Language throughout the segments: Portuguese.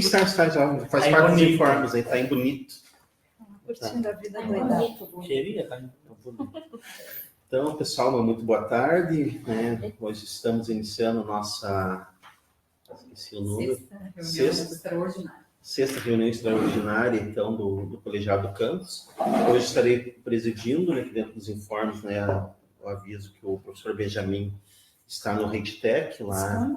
está já, faz parte dos informes, aí está em bonito. Curtindo a vida Bonito. Queria, tá bonito. Então, pessoal, uma muito boa tarde, né? Hoje estamos iniciando nossa... Esqueci o número. Sexta reunião extraordinária, então, do Colegiado do Campus. Hoje estarei presidindo, né, aqui dentro dos informes, né, o aviso que o professor Benjamin está no ReitTech, lá...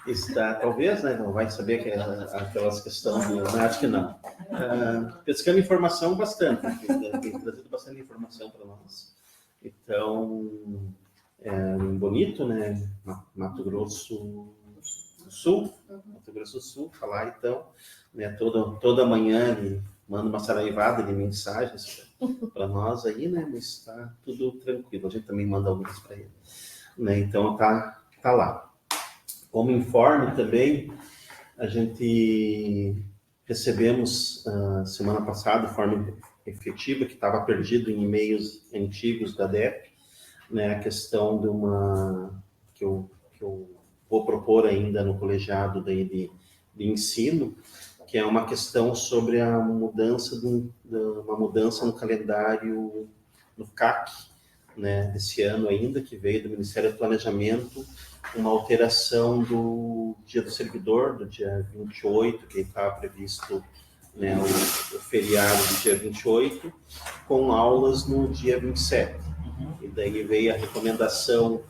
Está, talvez, né, não vai saber que aquelas questões, acho que não. Pescando informação bastante, tem trazido bastante informação para nós. Então, bonito, né, Mato Grosso do Sul, falar então, né, toda manhã ele manda uma saraivada de mensagens para nós aí, né, mas está tudo tranquilo, a gente também manda algumas para ele, né, então tá lá. Como informe também, a gente recebemos semana passada, de forma efetiva, que estava perdido em e-mails antigos da DEP, né, a questão de que eu vou propor ainda no colegiado daí de ensino, que é uma questão sobre a mudança, uma mudança no calendário, no CAC, né, desse ano ainda, que veio do Ministério do Planejamento, uma alteração do dia do servidor, do dia 28, que estava previsto, né, o feriado do dia 28, com aulas no dia 27. E daí veio a recomendação,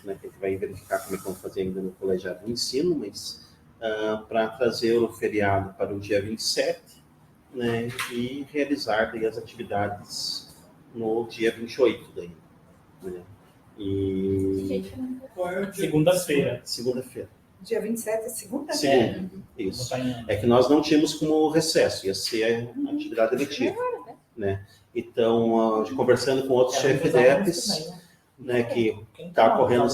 né, que a gente vai verificar como é que vamos fazer ainda no colegiado de ensino, mas para trazer o feriado para o dia 27, né, e realizar daí as atividades no dia 28 daí, né. E segunda-feira. Dia 27 é segunda-feira? Sim, isso. É que nós não tínhamos como recesso, ia ser a atividade letiva, né? Então, conversando com outros chefes de EPs, né, que está ocorrendo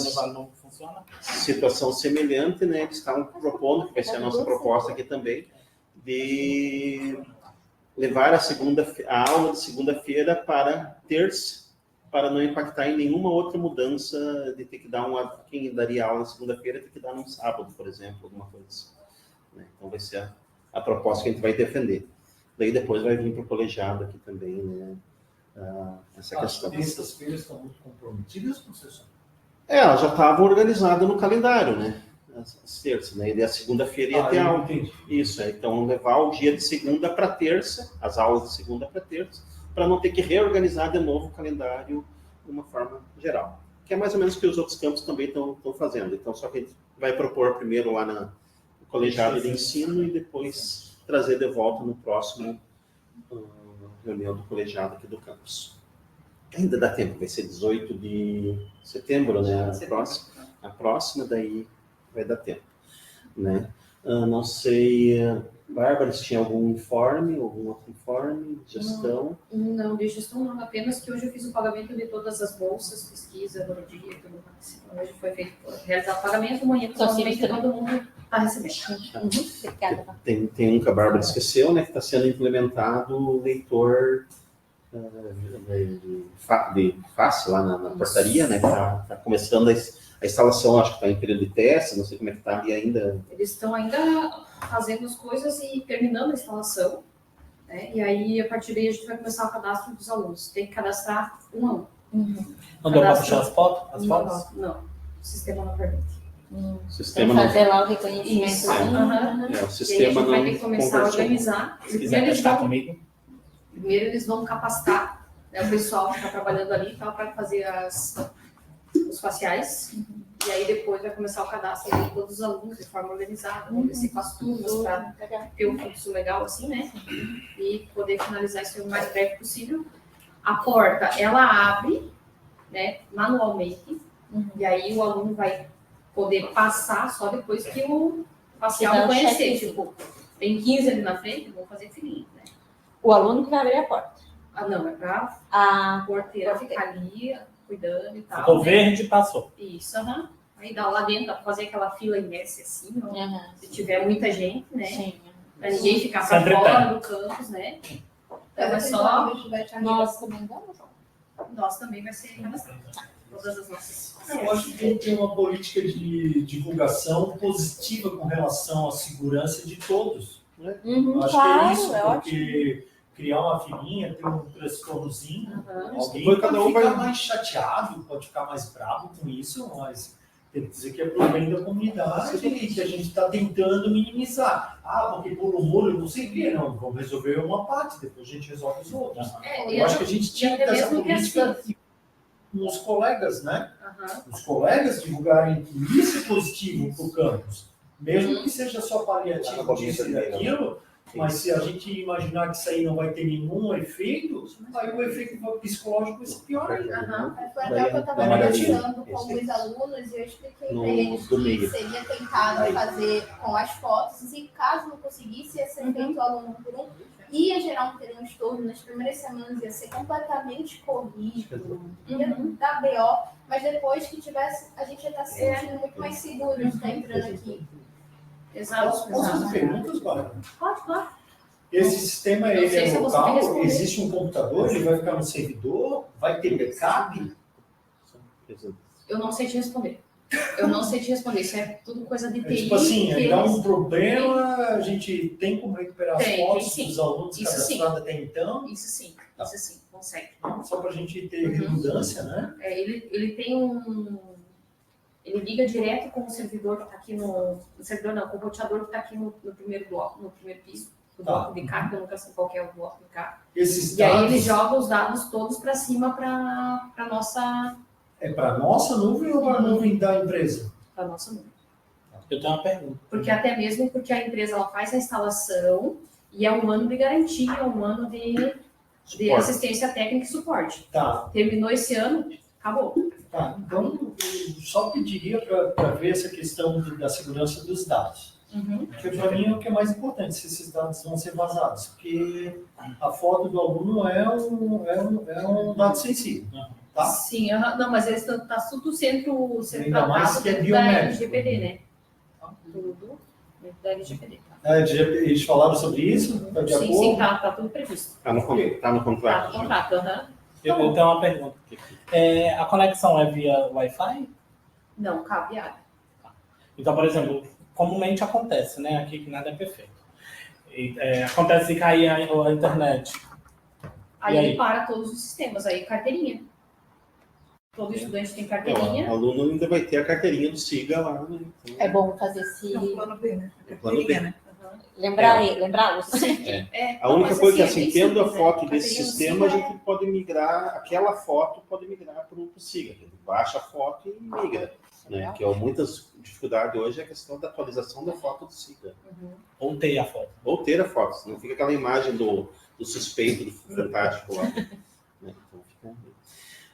situação semelhante, né, eles estavam propondo, que vai ser a nossa proposta aqui também, de levar a aula de segunda-feira para terça, para não impactar em nenhuma outra mudança de ter que dar quem daria aula na segunda-feira tem que dar no sábado, por exemplo, alguma coisa assim, né? Então vai ser a proposta que a gente vai defender. Daí depois vai vir para o colegiado aqui também, né, essa questão. Essas feiras estão muito comprometidas, professor? Elas já estavam organizadas no calendário, né? As terças, né? E a segunda-feira ia ter aula. Entendi. Isso, então levar o dia de segunda para terça, as aulas de segunda para terça, para não ter que reorganizar de novo o calendário de uma forma geral. Que é mais ou menos o que os outros campos também estão fazendo. Então, só que a gente vai propor primeiro lá no colegiado de ensino e depois trazer de volta no próximo reunião do colegiado aqui do campus. Ainda dá tempo, vai ser 18 de setembro, né? A próxima, daí vai dar tempo, né? Não sei, Bárbara, se tinha algum outro informe de gestão? Não, de gestão não, apenas que hoje eu fiz o pagamento de todas as bolsas, pesquisa, moradia, tudo mais. Então, hoje foi feito, realizado o pagamento, amanhã provavelmente todo mundo está recebendo. Obrigada. Tem um que a Bárbara esqueceu, né, que está sendo implementado o leitor de face lá na portaria, né, que está começando a instalação, acho que está em período de teste, não sei como é que está ali ainda. Eles estão ainda fazendo as coisas e terminando a instalação, né? E aí, a partir daí, a gente vai começar o cadastro dos alunos. Tem que cadastrar um a um. Não deu para puxar as fotos? Não, o sistema não permite. Sistema Tem que fazer lá o reconhecimento. Isso. o E aí, a sistema gente vai ter que não começar a conversou. organizar. Se quiser testar comigo. Primeiro, eles vão capacitar, né, o pessoal que está trabalhando ali para fazer os faciais. E aí depois vai começar o cadastro de todos os alunos de forma organizada, vamos descer com as turmas para ter um fluxo legal assim, né? E poder finalizar isso o mais breve possível. A porta, ela abre, né, manualmente, e aí o aluno vai poder passar só depois que o facial reconhecer. Tipo, tem 15 ali na frente, vou fazer filinha, né? O aluno que vai abrir a porta. Não, é para A porteira ficar ali, cuidando e tal. Ficou né? verde e passou. Isso, Aí dá lá dentro, dá pra fazer aquela fila em S assim, ó, se tiver muita gente, né? Sim. Pra ninguém ficar pra Sempre fora do campus, né? Então é só. Nós também vamos. Nós também vai ser cadastrado. todas as nossas. Eu acho que tem que ter uma política de divulgação positiva com relação à segurança de todos. Uhum, Acho claro, que é isso, é porque criar uma filhinha, ter um transtornozinho, alguém Depois cada pode um ficar vai- mais chateado, pode ficar mais bravo com isso, mas tem que dizer que é pro bem da comunidade e que a gente está tentando minimizar. Ah, porque por um molho, não sei o quê, não. Vamos resolver uma parte, depois a gente resolve os outros. Eu acho que a gente tinha que ter essa mesmo que política assim. com os colegas, né? Aham. Os colegas divulgarem que isso é positivo para o campus. Mesmo que seja só paliativo disso e daquilo, mas se a gente imaginar que isso aí não vai ter nenhum efeito, aí o efeito psicológico vai ser pior ainda. Aham. Foi até o que eu estava conversando com os alunos e eu expliquei para eles que seria tentado fazer com as fotos e caso não conseguisse, ia ser feito aluno por um, ia gerar um transtorno nas primeiras semanas, ia ser completamente corrido, ia dar BO, mas depois que tivesse, a gente ia estar se sentindo muito mais seguro de estar entrando aqui. Exato. Posso fazer perguntas, Bárbara? Pode, claro. Esse sistema Não ele sei é se eu vou saber local? responder. Existe um computador? Ele vai ficar no servidor? Vai ter backup? Eu não sei te responder. Eu não sei te responder. Isso é tudo coisa de É TI. tipo assim, que dá eles- um problema, a gente tem como recuperar as Tem, fotos sim. dos alunos Isso sim. cadastrados até então? Isso sim, consegue. Só para a gente ter redundância, né? Ele tem um. Ele liga direto com o servidor que está aqui no servidor, não, com o roteador que está aqui no primeiro bloco, no primeiro piso, do Tá. bloco de cá, que eu nunca sei qual que é o bloco de cá. Esses E aí dados ele joga os dados todos para cima para nossa é para nossa nuvem ou para a nuvem da empresa? nuvem. Eu tenho uma pergunta. Porque até mesmo porque a empresa ela faz a instalação e é um ano de garantia, é um ano de Suporte. assistência técnica e suporte. Tá, Terminou esse ano, acabou. tá. Então, eu só pediria para ver essa questão da segurança dos dados. Porque para mim é o que é mais importante, se esses dados vão ser vazados. Porque a foto do aluno é um dado sensível. Tá? Sim, não, mas eles tá tudo sendo Ainda mais tratado que é dentro da biomédico. LGPD, né? Tudo dentro da LGPD. Eles falaram sobre isso? Tá de acordo? Sim, tá tudo previsto. Tá no contrato. Tá no contrato, aham. Eu tenho uma pergunta. A conexão é via Wi-Fi? Não, cabe área. Então, por exemplo, comumente acontece, né? Aqui que nada é perfeito. Acontece de cair a internet. Aí E aí? ele para todos os sistemas, aí carteirinha. Todo estudante tem O carteirinha. aluno ainda vai ter a carteirinha do SIGA lá, né? Então, É bom fazer esse. Plano B, né? é plano B. Lembrá-los. A única mas coisa é assim, assim, é bem tendo a simples, foto né? desse Carteirinha do sistema, a SIGA gente pode migrar, aquela foto pode migrar para o SIGA. A gente baixa a foto e migra. Né? Que é muitas dificuldades hoje é a questão da atualização da foto do SIGA. Ou ter a foto. Ou ter a foto, senão fica aquela imagem do suspeito, do fantástico lá. Né?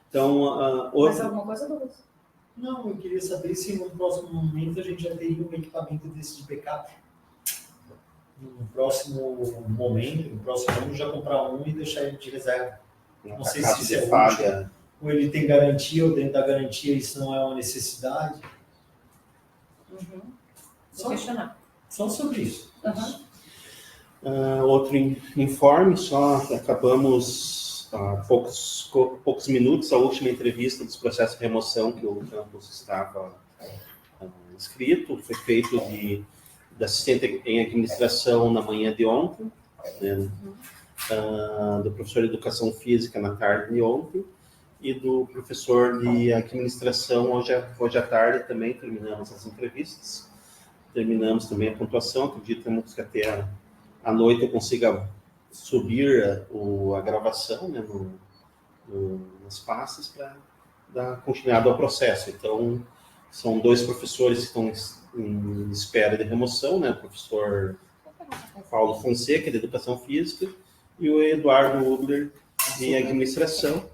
Então, Mais alguma coisa, Douglas? Não, eu queria saber se no próximo momento a gente já teria um equipamento desse de backup. No próximo momento, no próximo ano, já comprar um e deixar ele de reserva. Não sei se isso é falha. Ou ele tem garantia, ou dentro da garantia isso não é uma necessidade. Vou questionar. Só sobre isso. Outro informe, só acabamos há poucos minutos a última entrevista dos processos de remoção que o campus estava inscrito, foi feito de assistente em administração na manhã de ontem, né? Do professor de educação física na tarde de ontem e do professor de administração hoje à tarde também terminamos as entrevistas, terminamos também a pontuação, acreditamos que até à noite eu consiga subir a gravação, né, nas pastas para dar continuidade ao processo. Então, são 2 professores que estão em espera de remoção, né, o professor Paulo Fonseca, de Educação Física, e o Eduardo Ubler, de Administração.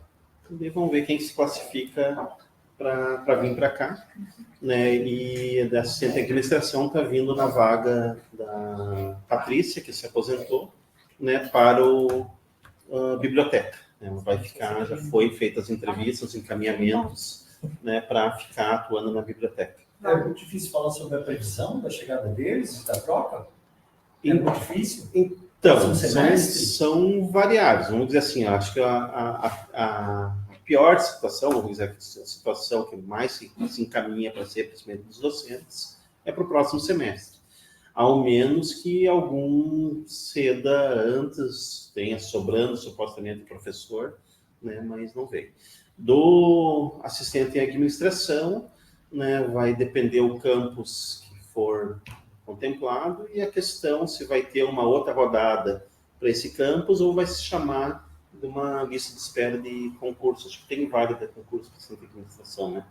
E vamos ver quem se classifica para vir para cá. Né, e da assistente de administração está vindo na vaga da Patrícia, que se aposentou, né, para a biblioteca. Ela vai ficar, já foi feitas as entrevistas, os encaminhamentos, né, para ficar atuando na biblioteca. É muito difícil falar sobre a previsão da chegada deles, da troca? É muito difícil? Então, Próximo semestre? são variáveis. Vamos dizer assim, acho que a pior situação, vamos dizer, a situação que mais se encaminha para ser principalmente dos docentes, é para o próximo semestre. Ao menos que algum ceda antes, tenha sobrando supostamente o professor, né, mas não veio. Do assistente em administração, né, vai depender o campus que for contemplado e a questão se vai ter uma outra rodada para esse campus ou vai se chamar de uma lista de espera de concurso. Acho que tem vaga de concurso para assistente em administração, né?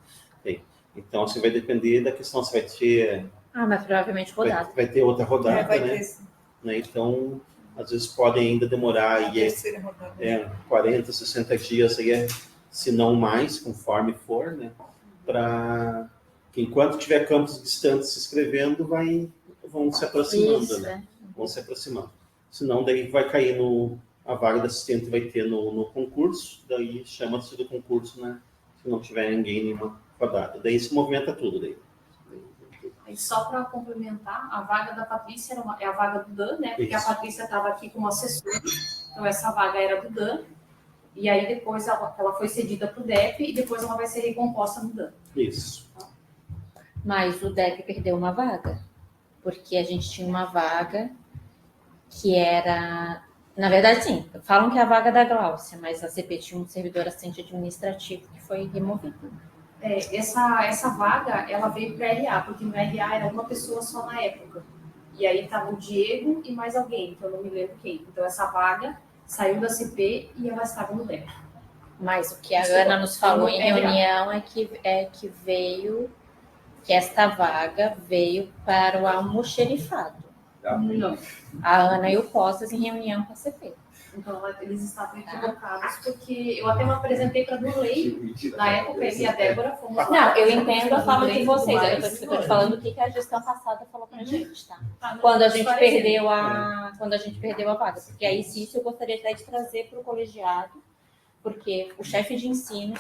Tem. Então, assim, vai depender da questão se vai ter... mas provavelmente rodada. Vai ter outra rodada, Vai né? ter Né? Então, às vezes pode ainda demorar a aí, terceira rodada. 40, 60 dias, aí, se não mais, conforme for, né? Para que enquanto tiver campos distantes se inscrevendo, vão se aproximando, Isso, né? Vão se aproximando. Senão, daí vai cair a vaga de assistente vai ter no concurso, daí chama-se do concurso, né? Se não tiver ninguém em nenhuma rodada. Daí se movimenta tudo, daí. E só para complementar, a vaga da Patrícia é a vaga do Dan, né? Porque Isso. a Patrícia estava aqui como assessora, então essa vaga era do Dan, e aí depois ela foi cedida para o DEP e depois ela vai ser recomposta no Dan. Isso. Mas o DEP perdeu uma vaga, porque a gente tinha uma vaga que era... Na verdade, sim, falam que é a vaga da Gláucia, mas a CP tinha um servidor assistente administrativo que foi removido. Essa vaga, ela veio para a LA, porque no LA era uma pessoa só na época. E aí estava o Diego e mais alguém, que eu não me lembro quem. Então essa vaga saiu da CP e ela estava no DEP. Mas o que a Ana nos falou em reunião é que veio, que esta vaga veio para o almoxerifado. Não. A Ana e o Costas em reunião com a CP. Então eles estavam equivocados, porque eu até me apresentei para a Durley, na época, eu e a Débora fomos lá. Não, eu entendo a fala de vocês, eu estou te falando o que a gestão passada falou para a gente, tá? Quando a gente perdeu a vaga, porque aí se isso eu gostaria até de trazer para o colegiado, porque o chefe de ensino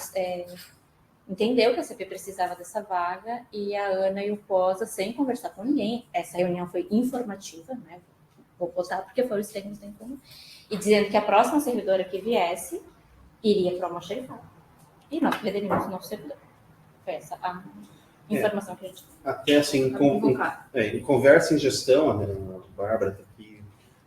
entendeu que a CP precisava dessa vaga e a Ana e o Posa, sem conversar com ninguém, essa reunião foi informativa, né? Vou botar porque foram os termos em comum, e dizendo que a próxima servidora que viesse iria para o almoxerifado. E nós perderíamos o nosso servidor. Foi essa a informação que a gente... Até assim, em conversa em gestão, a Bárbara está aqui,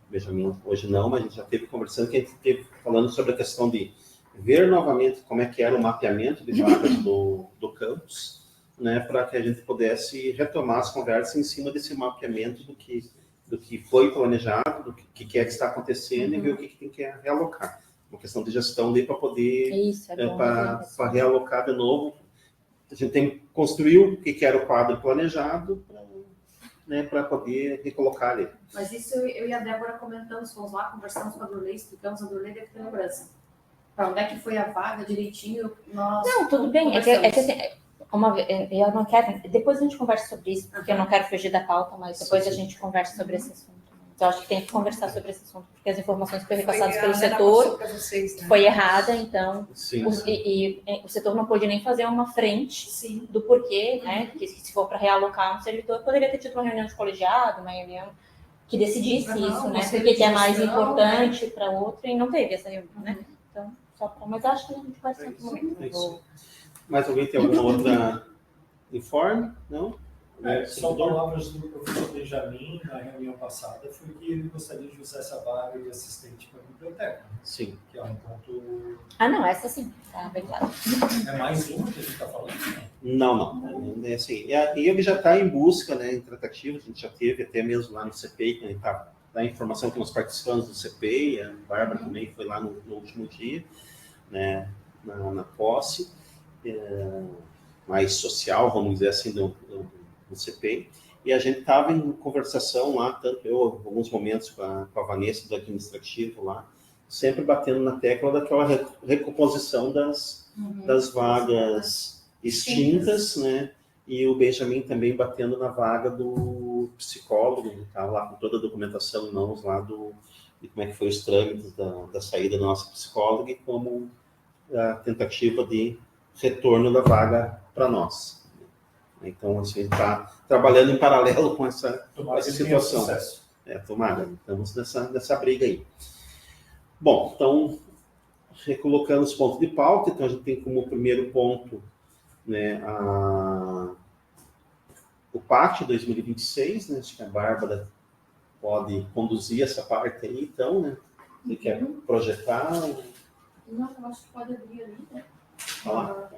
Benjamin hoje não, mas a gente já teve conversando, que a gente teve falando sobre a questão de ver novamente como é que era o mapeamento de vagas do campus, né, para que a gente pudesse retomar as conversas em cima desse mapeamento do que foi planejado, do que é que está acontecendo e ver o que tem que realocar. Uma questão de gestão para poder para realocar de novo. A gente tem que construir o que era o quadro planejado para poder recolocar ali. Mas isso eu e a Débora comentamos, fomos lá, conversamos com a Durley, explicamos, a Durley deve ter lembrança. Para onde é que foi a vaga direitinho, nós... Não, tudo bem, é que assim, eu não quero... Depois a gente conversa sobre isso, porque eu não quero fugir da pauta, mas depois a gente conversa sobre esse assunto. Então, acho que tem que conversar sobre esse assunto, porque as informações que foram repassadas pelo setor foi errada, então o setor não pôde nem fazer uma frente do porquê, né? Que se for para realocar um servidor, poderia ter tido uma reunião de colegiado, uma reunião que decidisse isso, né? Porque que é mais importante para outro, e não teve essa reunião, né? Então, mas acho que a gente vai ser muito. Mais alguém tem alguma outra informe? Não? São palavras do professor Benjamin na reunião passada, foi que ele gostaria de usar essa vaga de assistente para a biblioteca. Né? Sim. Que é um ponto... Não, essa sim, tá bem claro. É mais uma que a gente está falando? Não. É assim, e ele já está em busca, né, em tratativa, a gente já teve até mesmo lá no CPI, que a gente está da informação que nós participamos do CPI, a Bárbara também foi lá no último dia, né, na posse, mais social, vamos dizer assim, no CPI, e a gente estava em conversação lá, tanto eu, em alguns momentos, com a Vanessa do administrativo lá, sempre batendo na tecla daquela recomposição das vagas extintas, né, e o Benjamin também batendo na vaga do psicólogo, que estava lá com toda a documentação em mãos lá de como é que foi os trâmites da saída da nossa psicóloga e como a tentativa de retorno da vaga para nós. Então, assim, a gente está trabalhando em paralelo com essa situação. Tomara, estamos nessa briga aí. Bom, então, recolocando os pontos de pauta. Então, a gente tem como primeiro ponto, né, o PAT 2026, né? Acho que a Bárbara pode conduzir essa parte aí, então, né? Você quer projetar? Não, eu acho que pode abrir ali, né? Falar?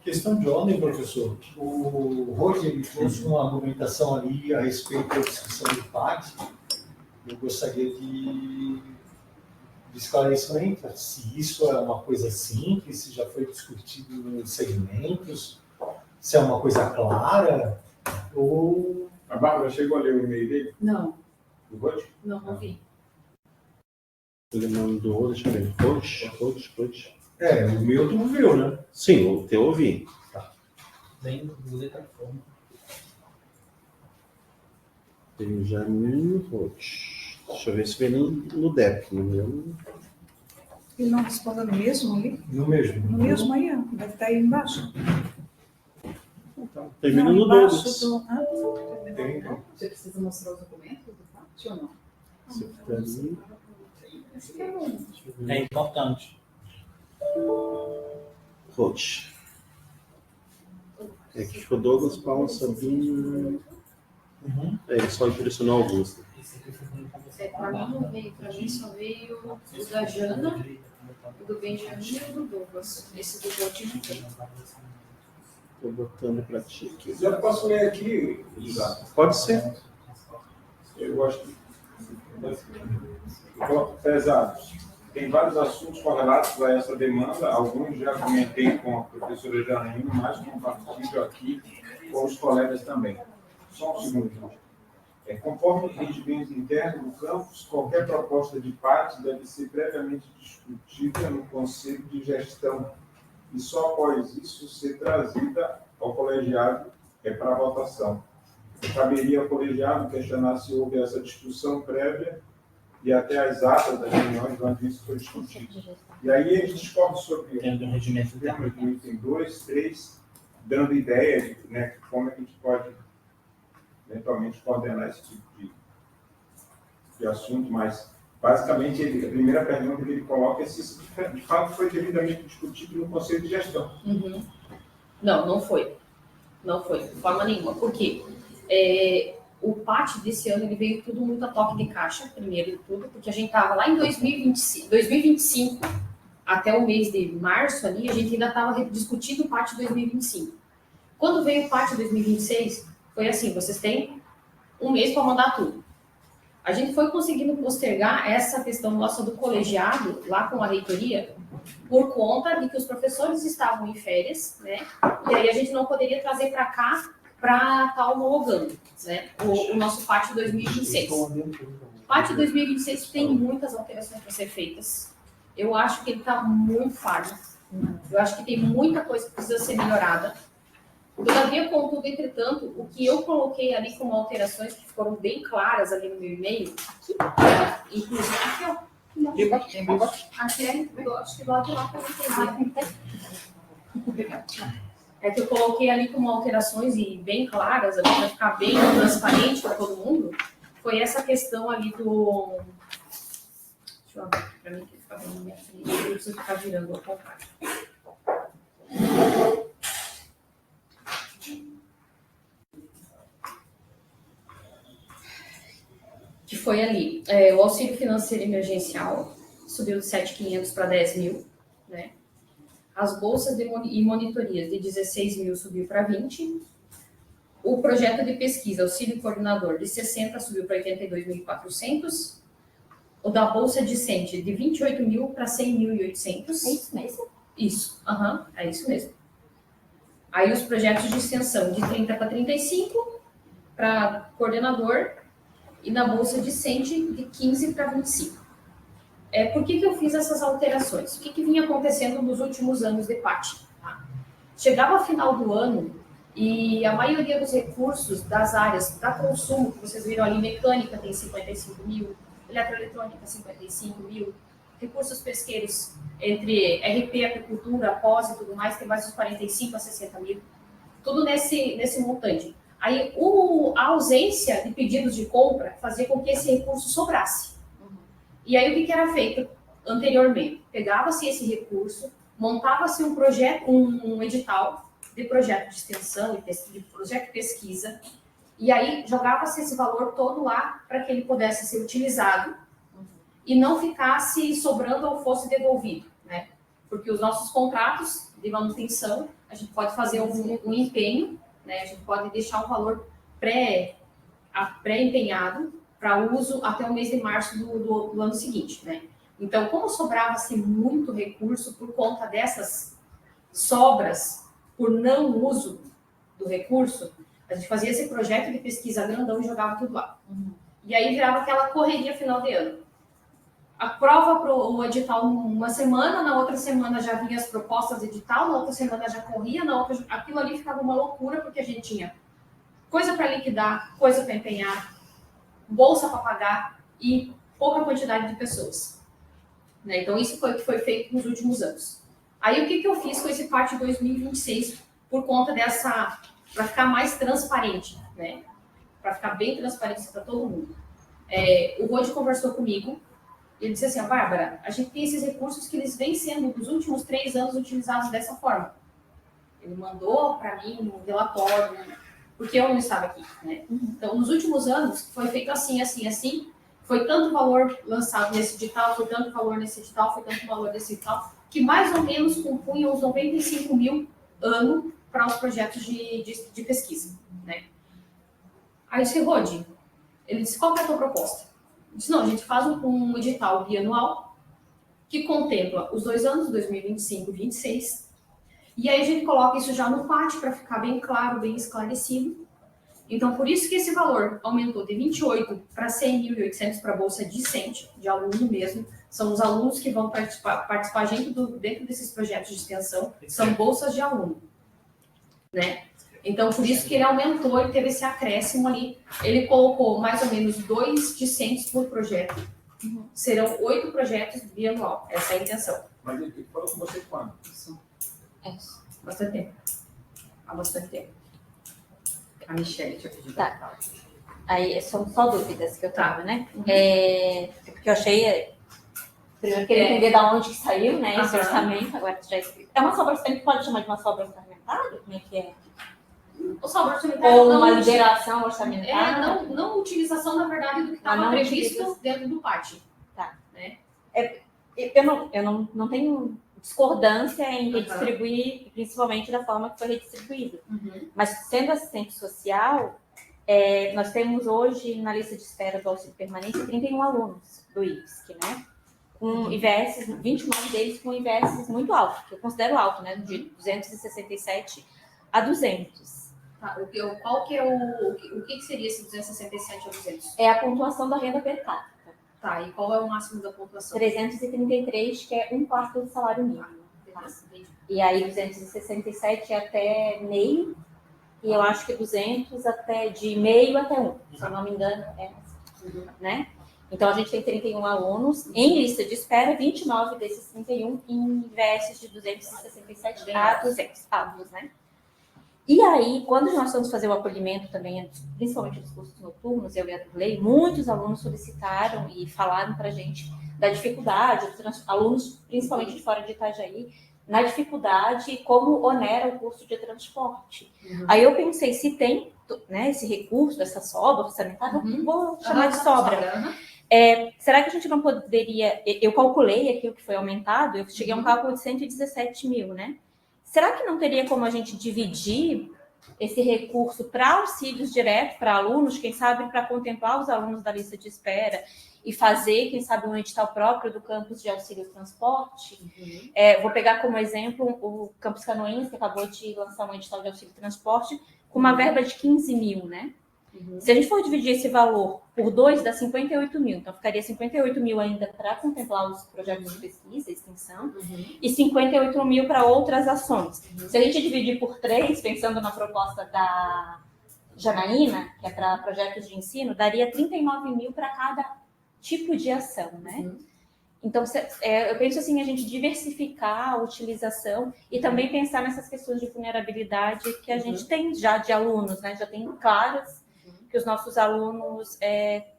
Questão de ordem, professor. O Roger ele trouxe uma argumentação ali a respeito da discussão do PAC. Eu gostaria de esclarecimento se isso é uma coisa simples, se já foi discutido nos segmentos, se é uma coisa clara, ou... A Bárbara chegou a ler o e-mail dele? Não, Do Roger? não vi. Ele mandou, deixa eu ver. Hoje. o meu tu não viu, né? Sim, o teu eu vi. Bem, letra forma. Benjamin Roach. Deixa eu ver se vem no DEP. No meu. Ele não respondeu no mesmo ali? No mesmo. No mesmo aí, ó. Deve estar aí embaixo. Termina Não, no embaixo 2. do... termina no dois. Você precisa mostrar os documentos do PAT ou não? Acho que é bom. É importante. Roach. É que ficou Douglas, Paulo, Sabino. Ele só impressionou Augusto. Para mim não veio, para mim só veio o da Jana, o do Benjamin e o do Douglas. Esse do Bote não tem. Estou botando para ti aqui. Já posso ler aqui, Exato. Pode ser. Eu gosto. Pesados. Tem vários assuntos correlatos a essa demanda. Alguns já comentei com a professora Janaína, mas compartilho aqui com os colegas também. Só um segundo. Conforme o regimento interno do campus, qualquer proposta de parte deve ser previamente discutida no Conselho de Gestão e só após isso ser trazida ao colegiado para votação. Caberia ao colegiado questionar se houve essa discussão prévia e até as atas das reuniões onde isso foi discutido. E aí a gente discorre sobre Tendo um regimento interno. o item 2, 3, dando ideia de, né, como a gente pode eventualmente coordenar esse tipo de assunto, mas basicamente a primeira pergunta que ele coloca é se de fato foi devidamente discutido no Conselho de Gestão. Não, não foi. Não foi, de forma nenhuma. Por quê? O PAT desse ano ele veio tudo muito a toque de caixa, primeiro de tudo, porque a gente estava lá em 2025, até o mês de março ali, a gente ainda estava discutindo o PAT 2025. Quando veio o PAT 2026, foi assim, vocês têm um mês para mandar tudo. A gente foi conseguindo postergar essa questão nossa do colegiado, lá com a reitoria, por conta de que os professores estavam em férias, né? E aí a gente não poderia trazer para cá para estar homologando, né? O nosso PAT 2026. O PAT 2026 tem muitas alterações para ser feitas. Eu acho que ele está muito falho. Eu acho que tem muita coisa que precisa ser melhorada. Todavia, contudo, entretanto, o que eu coloquei ali como alterações que foram bem claras ali no meu e-mail, inclusive aqui, ó. Aqui, eu acho que do lado de lá para entender. É que eu coloquei ali como alterações e bem claras, para ficar bem transparente para todo mundo, foi essa questão ali do... Deixa eu abrir para mim, que fica bem na minha frente, eu preciso ficar virando ao contrário. Que foi ali, o auxílio financeiro emergencial subiu de 7.500 para 10.000, né? As bolsas e monitorias de 16.000 subiu para 20. O projeto de pesquisa, auxílio coordenador, de 60 subiu para 82.400. O da bolsa discente, de 28.000 para 100.800. É isso mesmo? Isso, é isso mesmo. Aí os projetos de extensão, de 30 para 35, para coordenador, e na bolsa discente, de 15 para 25. Por que eu fiz essas alterações? O que vinha acontecendo nos últimos anos de PAT? Tá? Chegava ao final do ano e a maioria dos recursos das áreas para consumo, que vocês viram ali, mecânica tem 55.000, eletroeletrônica 55.000, recursos pesqueiros entre RP, apicultura, pós e tudo mais, tem mais uns 45 a 60.000, tudo nesse montante. Aí, a ausência de pedidos de compra fazia com que esse recurso sobrasse. E aí, o que era feito anteriormente? Pegava-se esse recurso, montava-se um projeto, um edital de projeto de extensão, de projeto de pesquisa, e aí jogava-se esse valor todo lá para que ele pudesse ser utilizado e não ficasse sobrando ou fosse devolvido, né? Porque os nossos contratos de manutenção, a gente pode fazer um empenho, né? A gente pode deixar um valor pré-empenhado para uso até o mês de março do ano seguinte, né? Então, como sobrava-se muito recurso por conta dessas sobras, por não uso do recurso, a gente fazia esse projeto de pesquisa grandão e jogava tudo lá. E aí virava aquela correria final de ano. A prova para o edital uma semana, na outra semana já vinha as propostas de edital, na outra semana já corria, na outra aquilo ali ficava uma loucura, porque a gente tinha coisa para liquidar, coisa para empenhar, bolsa para pagar e pouca quantidade de pessoas. Né? Então, isso foi o que foi feito nos últimos anos. Aí, o que eu fiz com esse parte 2026 por conta dessa... para ficar mais transparente, né? Para ficar bem transparente para todo mundo. O Rode conversou comigo, ele disse assim, Bárbara, a gente tem esses recursos que eles vêm sendo, nos últimos 3 anos, utilizados dessa forma. Ele mandou para mim um relatório, porque eu não estava aqui, né? Então, nos últimos anos, foi feito assim, assim, assim, foi tanto valor lançado nesse edital, foi tanto valor nesse edital, foi tanto valor nesse edital, que mais ou menos compunham os 95 mil ano para os projetos de pesquisa, né? Aí eu disse, Rode, ele disse, qual que é a tua proposta? Eu disse, não, a gente faz um edital bianual que contempla os 2 anos, 2025 e 2026, e aí a gente coloca isso já no pátio para ficar bem claro, bem esclarecido. Então, por isso que esse valor aumentou de 28 para 100.800 para a bolsa discente, de aluno mesmo. São os alunos que vão participar dentro desses projetos de extensão, são bolsas de aluno, né? Então, por isso que ele aumentou e teve esse acréscimo ali. Ele colocou mais ou menos 2 discentes por projeto. Serão 8 projetos bianual. Essa é a intenção. Mas ele falou com você quando? Bastante tempo. Há bastante tempo. A Michelle, deixa eu pedir. Tá. Aí são só dúvidas que eu tava, né? Porque eu achei. Primeiro, queria entender de onde que saiu, né? Esse orçamento. Agora já é uma sobra orçamentária, pode chamar de uma sobra orçamentária? Como é que é? O sobra orçamentário Ou uma liberação orçamentária? Não utilização, na verdade, do que estava previsto dentro do pátio. Tá. Né? Eu não tenho discordância em redistribuir, principalmente da forma que foi redistribuído. Mas, sendo assistente social, nós temos hoje, na lista de espera do auxílio permanente, 31 alunos do IFSC, né? Com IVS, 29 deles com IVS muito alto, que eu considero alto, né? De 267 a 200. Tá, qual que é o que seria esse 267 a 200? É a pontuação da renda per capita. Tá, e qual é o máximo da pontuação? 333, que é 1/4 do salário mínimo. Tá? E aí 267 até meio, e eu acho que 200 até de meio até 1, se eu não me engano, né? Então a gente tem 31 alunos em lista de espera, 29 desses 31 em IVS de 267 a 200 alunos, né? E aí, quando nós vamos fazer o acolhimento também, principalmente dos cursos noturnos, eu e a Lei, muitos alunos solicitaram e falaram para a gente da dificuldade, alunos principalmente de fora de Itajaí, na dificuldade e como onera o custo de transporte. Aí eu pensei, se tem, né, esse recurso, essa sobra orçamentária, vou chamar de sobra. Será que a gente não poderia... Eu calculei aqui o que foi aumentado, eu cheguei a um cálculo de 117 mil, né? Será que não teria como a gente dividir esse recurso para auxílios diretos para alunos, quem sabe para contemplar os alunos da lista de espera e fazer, quem sabe, um edital próprio do campus de auxílio transporte? Vou pegar como exemplo o Campus Canoinhas, que acabou de lançar um edital de auxílio transporte com uma verba de 15 mil, né? Se a gente for dividir esse valor por 2, dá 58 mil. Então, ficaria 58 mil ainda para contemplar os projetos de pesquisa e extensão e 58 mil para outras ações. Se a gente dividir por 3, pensando na proposta da Janaína, que é para projetos de ensino, daria 39 mil para cada tipo de ação, né? Então, eu penso assim, a gente diversificar a utilização e também pensar nessas questões de vulnerabilidade que a gente tem já de alunos, né? Já tem claras que os nossos alunos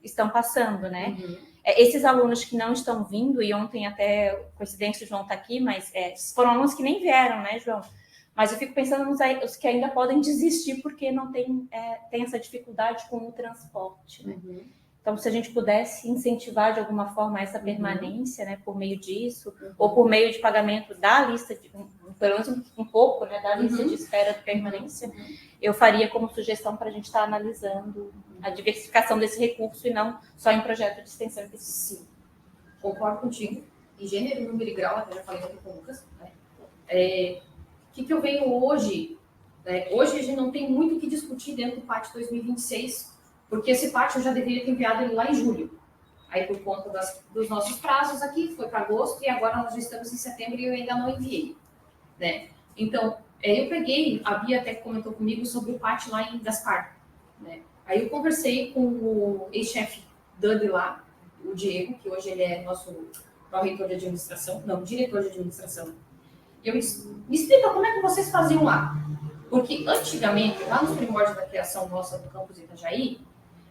estão passando, né? Esses alunos que não estão vindo, e ontem até, coincidência, o João está aqui, mas foram alunos que nem vieram, né, João? Mas eu fico pensando nos que ainda podem desistir porque não tem essa dificuldade com o transporte, né? Então, se a gente pudesse incentivar de alguma forma essa permanência, né, por meio disso, ou por meio de pagamento da lista, pelo menos um pouco, né, da lista de espera de permanência, eu faria como sugestão para a gente estar analisando a diversificação desse recurso e não só em projeto de extensão e pesquisa. Sim, concordo contigo. Em gênero, número e grau, até já falei aqui com o Lucas, né? O que eu venho hoje? Hoje a gente não tem muito o que discutir dentro do PAT 2026, porque esse PAT eu já deveria ter enviado ele lá em julho. Aí, por conta dos nossos prazos aqui, foi para agosto, e agora nós já estamos em setembro e eu ainda não enviei, né? Então, eu peguei, a Bia até comentou comigo sobre o PAT lá em Gaspar, né? Aí eu conversei com o ex-chefe Dudley lá, o Diego, que hoje ele é nosso reitor de administração, não, diretor de administração. E eu me explica como é que vocês faziam lá. Porque antigamente, lá nos primórdios da criação nossa do campus Itajaí,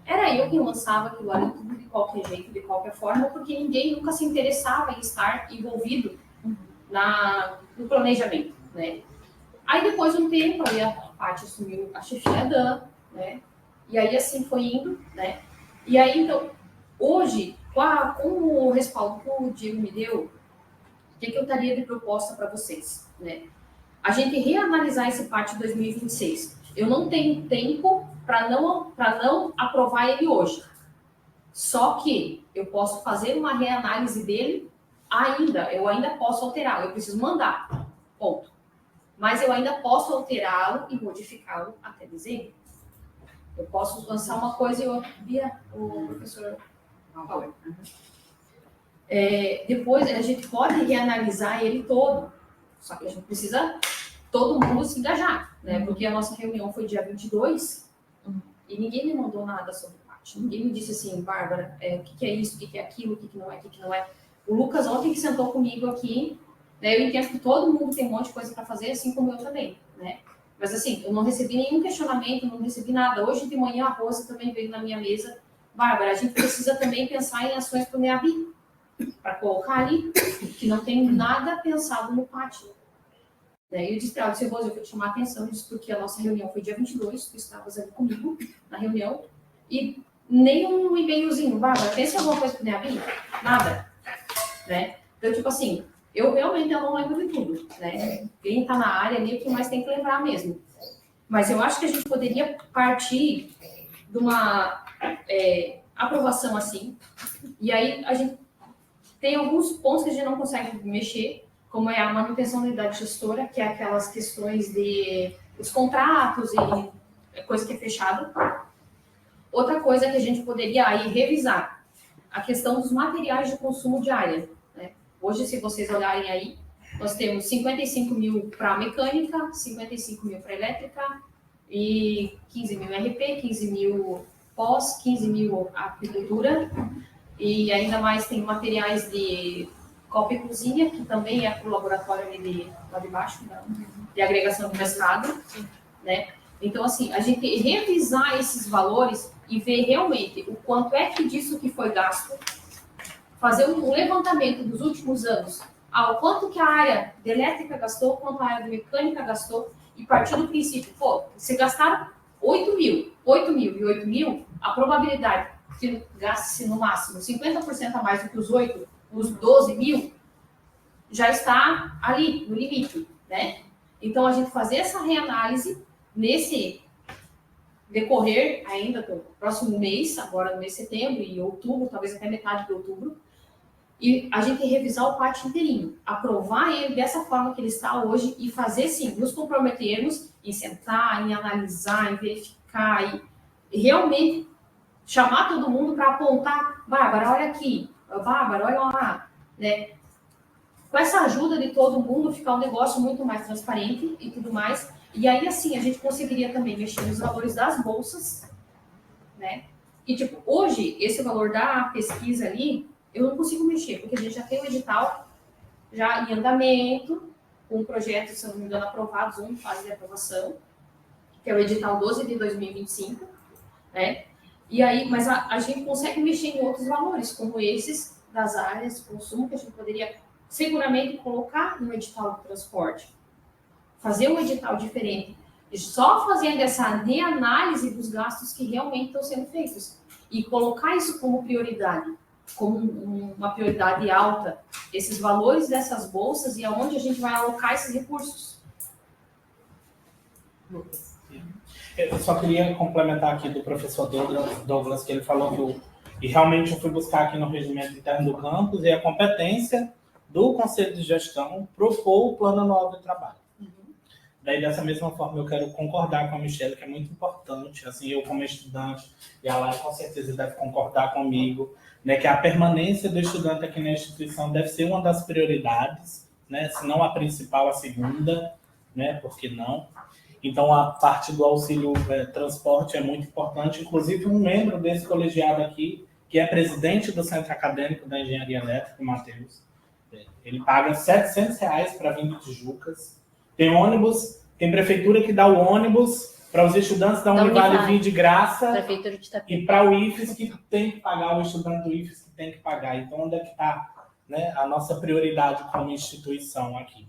era eu quem lançava aquilo ali tudo de qualquer jeito, de qualquer forma, porque ninguém nunca se interessava em estar envolvido no planejamento, né? Aí depois de um tempo, aí a Paty assumiu a chefia da, né? E aí assim foi indo, né? E aí então, hoje, com o respaldo que o Diego me deu, o que eu daria de proposta para vocês, né? A gente reanalisar esse PAT 2026. Eu não tenho tempo para não aprovar ele hoje. Só que eu posso fazer uma reanálise dele ainda. Eu ainda posso alterá-lo. Eu preciso mandar. Ponto. Mas eu ainda posso alterá-lo e modificá-lo até dezembro. Eu posso lançar uma coisa e eu via o professor Paulo. Depois a gente pode reanalisar ele todo. Só que a gente precisa todo mundo se engajar, né? Porque a nossa reunião foi dia 22 e ninguém me mandou nada sobre o PAT. Ninguém me disse assim, Bárbara, o que é isso, o que é aquilo, o que não é, o que não é. O Lucas ontem que sentou comigo aqui, né? Eu entendo que todo mundo tem um monte de coisa para fazer, assim como eu também, né? Mas assim, eu não recebi nenhum questionamento, não recebi nada. Hoje de manhã a Rosa também veio na minha mesa. Bárbara, a gente precisa também pensar em ações para o NEABI, para colocar ali, que não tem nada pensado no PAT. E eu disse para ela, Rosa, eu vou te chamar a atenção disso, porque a nossa reunião foi dia 22, tu estavas ali comigo na reunião, e nem um e-mailzinho, Bárbara, pensa em alguma coisa para o NEABI? Nada. Né? Então, tipo assim, eu realmente não lembro de tudo. Né? Quem está na área ali é o que mais tem que lembrar mesmo. Mas eu acho que a gente poderia partir de uma aprovação assim, e aí a gente tem alguns pontos que a gente não consegue mexer, como é a manutenção da unidade gestora, que é aquelas questões os contratos e coisa que é fechada. Outra coisa que a gente poderia aí revisar, a questão dos materiais de consumo de área. Né? Hoje, se vocês olharem aí, nós temos 55 mil para mecânica, 55 mil para elétrica, e 15 mil RP, 15 mil pós, 15 mil apicultura, e ainda mais tem materiais de copa e cozinha, que também é para o laboratório ali lá de baixo, de agregação de mercado, né? Então, assim, a gente revisar esses valores e ver realmente o quanto é que disso que foi gasto, fazer um levantamento dos últimos anos, o quanto que a área de elétrica gastou, quanto a área de mecânica gastou, e partir do princípio, se gastaram 8 mil e 8 mil, a probabilidade que gaste-se no máximo 50% a mais do que os 12 mil, já está ali, no limite, né? Então, a gente fazer essa reanálise nesse decorrer ainda do próximo mês, agora no mês de setembro e outubro, talvez até metade de outubro, e a gente revisar o PAT inteirinho, aprovar ele dessa forma que ele está hoje e fazer, sim, nos comprometermos em sentar, em analisar, em verificar e realmente chamar todo mundo para apontar, Bárbara, olha aqui, Bárbara, olha lá, né? Com essa ajuda de todo mundo, ficar um negócio muito mais transparente e tudo mais. E aí, assim, a gente conseguiria também mexer nos valores das bolsas, né? E, tipo, hoje, esse valor da pesquisa ali, eu não consigo mexer, porque a gente já tem o edital já em andamento, com um projeto, se eu não me engano, aprovados, em fase de aprovação, que é o edital 12 de 2025, né? E aí, mas a gente consegue mexer em outros valores, como esses das áreas de consumo, que a gente poderia seguramente colocar no edital de transporte. Fazer um edital diferente. E só fazendo essa reanálise dos gastos que realmente estão sendo feitos. E colocar isso como prioridade, como uma prioridade alta, esses valores dessas bolsas e aonde a gente vai alocar esses recursos. Lucas. Eu só queria complementar aqui do professor Douglas, que ele falou e realmente eu fui buscar aqui no regimento interno do campus, e a competência do Conselho de Gestão propor o plano anual de trabalho. Daí, dessa mesma forma, eu quero concordar com a Michelle, que é muito importante, assim, eu como estudante, e a Lara com certeza deve concordar comigo, né, que a permanência do estudante aqui na instituição deve ser uma das prioridades, né, se não a principal, a segunda, né, por que não? Então, a parte do auxílio transporte é muito importante. Inclusive, um membro desse colegiado aqui, que é presidente do Centro Acadêmico da Engenharia Elétrica, o Matheus, ele paga R$700 para vir de Tijucas. Tem ônibus, tem prefeitura que dá o ônibus para os estudantes da Univale vir de graça. Prefeitura de Itapevi. E para o IFES que tem que pagar, o estudante do IFES que tem que pagar. Então, onde é que está, né, a nossa prioridade como instituição aqui?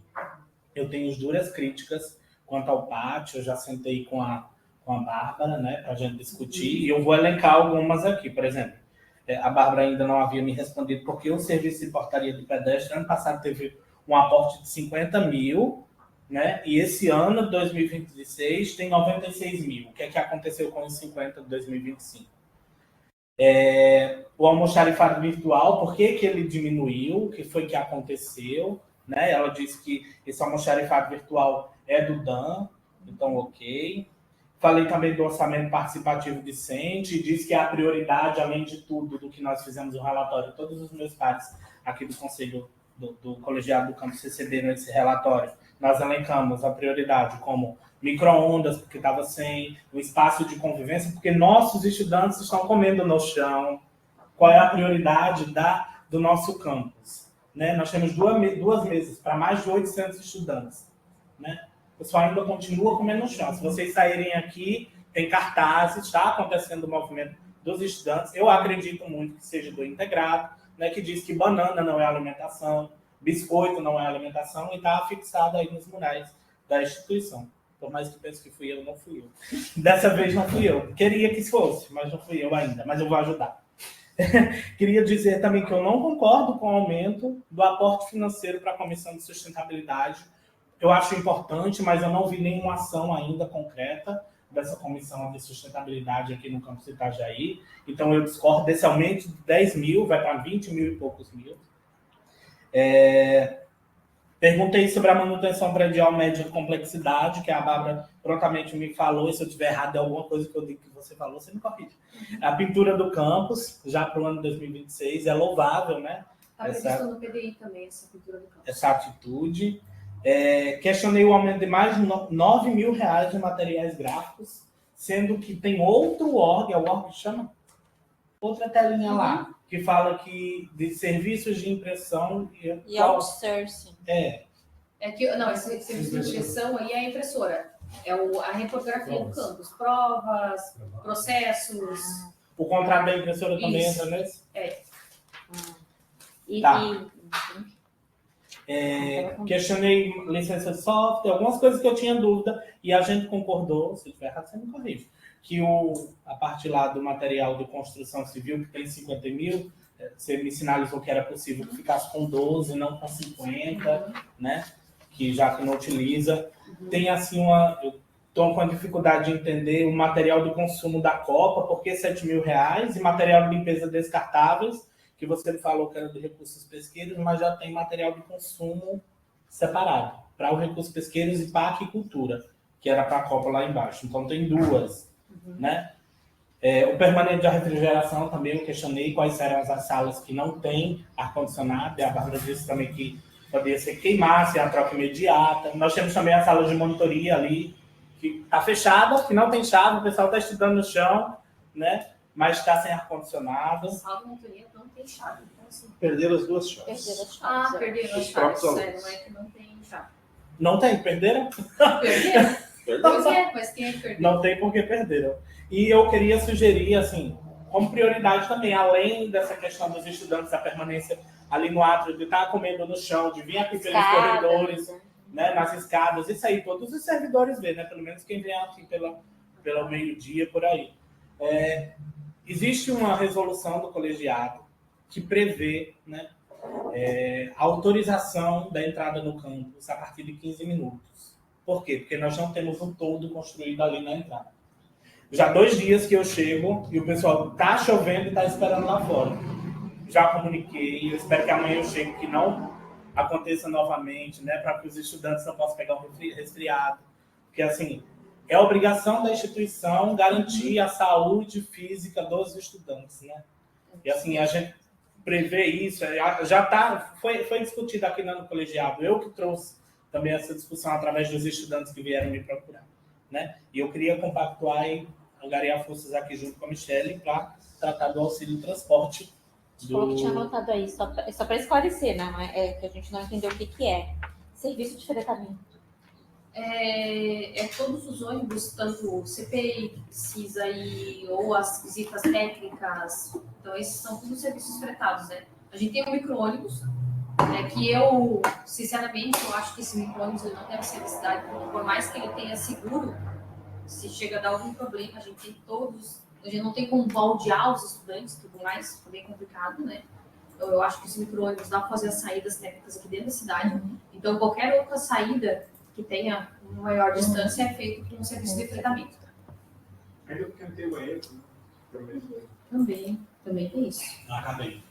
Eu tenho duras críticas quanto ao pátio, eu já sentei com a Bárbara, né, para a gente discutir, e eu vou elencar algumas aqui. Por exemplo, a Bárbara ainda não havia me respondido porque o serviço de portaria de pedestre, ano passado, teve um aporte de 50 mil, né, e esse ano, 2026, tem 96 mil. O que é que aconteceu com os 50 de 2025? O almoxarifado virtual, por que ele diminuiu? O que foi que aconteceu? Né? Ela disse que esse almoxarifado virtual é do DAN, então ok. Falei também do orçamento participativo decente, disse que é a prioridade, além de tudo, do que nós fizemos no relatório, todos os meus pares aqui do Conselho do Colegiado do Campus CCD nesse relatório, nós elencamos a prioridade como micro-ondas, porque estava sem, o espaço de convivência, porque nossos estudantes estão comendo no chão. Qual é a prioridade do nosso campus? Né? Nós temos duas mesas para mais de 800 estudantes. Né? O pessoal ainda continua comendo no chão. Se vocês saírem aqui, tem cartazes, está acontecendo o movimento dos estudantes. Eu acredito muito que seja do integrado, né, que diz que banana não é alimentação, biscoito não é alimentação, e está fixado aí nos murais da instituição. Por mais que pense que fui eu, não fui eu. Dessa vez não fui eu. Queria que fosse, mas não fui eu ainda. Mas eu vou ajudar. Queria dizer também que eu não concordo com o aumento do aporte financeiro para a Comissão de Sustentabilidade. Eu acho importante, mas eu não vi nenhuma ação ainda concreta dessa Comissão de Sustentabilidade aqui no campus de Itajaí. Então, eu discordo desse aumento de 10 mil, vai para 20 mil e poucos mil. Perguntei sobre a manutenção predial média de complexidade, que a Bárbara prontamente me falou, e se eu estiver errado em alguma coisa que eu digo que você falou, você me corrige. A pintura do campus, já para o ano 2026, é louvável, né? Está previsto no PDI também, essa pintura do campus. Essa atitude. Questionei o aumento de mais de R$9 mil de materiais gráficos, sendo que tem outro órgão, é o órgão que chama? Outra telinha lá, que fala que de serviços de impressão e outsourcing. Esse serviço de impressão aí é a impressora. É a reprografia do campus. Provas, processos. O contrato da impressora também entra nesse? Questionei licença de software, algumas coisas que eu tinha dúvida, e a gente concordou, se tiver errado, você me corrige, que a parte lá do material de construção civil, que tem 50 mil, você me sinalizou que era possível que ficasse com 12, não com 50, né? Que já que não utiliza. Tem assim eu estou com a dificuldade de entender o material de consumo da Copa, por que R$7 mil? E material de limpeza descartáveis, que você falou que era de recursos pesqueiros, mas já tem material de consumo separado, para o recursos pesqueiros e para a aquicultura, que era para a Copa lá embaixo. Então, tem duas. Né? O permanente de refrigeração também eu questionei quais eram as salas que não tem ar-condicionado, e a Bárbara disse também que poderia ser queimar, se a troca imediata. Nós temos também a sala de monitoria ali, que está fechada, que não tem chave, o pessoal está estudando no chão, né? Mas está sem ar-condicionado. A sala de monitoria não tem chave. Perderam as duas chaves. Perderam as Ah, chaves. perderam as Os próprios chaves. alunos. Não é que não tem chave. Não tem, perderam? Perderam? Perderam. Pois é, mas quem é que perdeu? Não tem porque perderam. E eu queria sugerir, assim, como prioridade também, além dessa questão dos estudantes, a permanência ali no átrio, de estar comendo no chão, de vir aqui pelos Escadas, corredores, né? né, nas escadas, isso aí, todos os servidores vêem, né? Pelo menos quem vem aqui pelo meio-dia, por aí. Existe uma resolução do colegiado que prevê, né, a autorização da entrada no campus a partir de 15 minutos. Por quê? Porque nós não temos um toldo construído ali na entrada. Já 2 dias que eu chego e o pessoal tá chovendo e tá esperando lá fora. Já comuniquei, eu espero que amanhã eu chegue, que não aconteça novamente, né, para que os estudantes não possam pegar um resfriado. Porque, assim, é obrigação da instituição garantir a saúde física dos estudantes, né? E, assim, a gente prevê isso, foi discutido aqui no colegiado. Eu que trouxe também essa discussão através dos estudantes que vieram me procurar, né? E eu queria compactuar e angariar forças aqui junto com a Michelle para tratar do auxílio transporte. Falou que tinha anotado aí, só para esclarecer, né? Que a gente não entendeu o que é. Serviço de fretamento. Todos os ônibus, tanto CPI, CISA ou as visitas técnicas, então esses são todos serviços fretados, né? A gente tem um micro-ônibus, né, que eu, sinceramente, eu acho que esse micro-ônibus ele não deve ser da cidade, porque por mais que ele tenha seguro, se chega a dar algum problema, a gente não tem como baldear os estudantes, tudo mais, fica bem complicado, né? Então, eu acho que esse micro-ônibus dá para fazer as saídas técnicas aqui dentro da cidade. Então, qualquer outra saída que tenha uma maior distância é feito com um serviço de fretamento. Ainda porque não tem banheiro, né? Também tem isso. Acabei.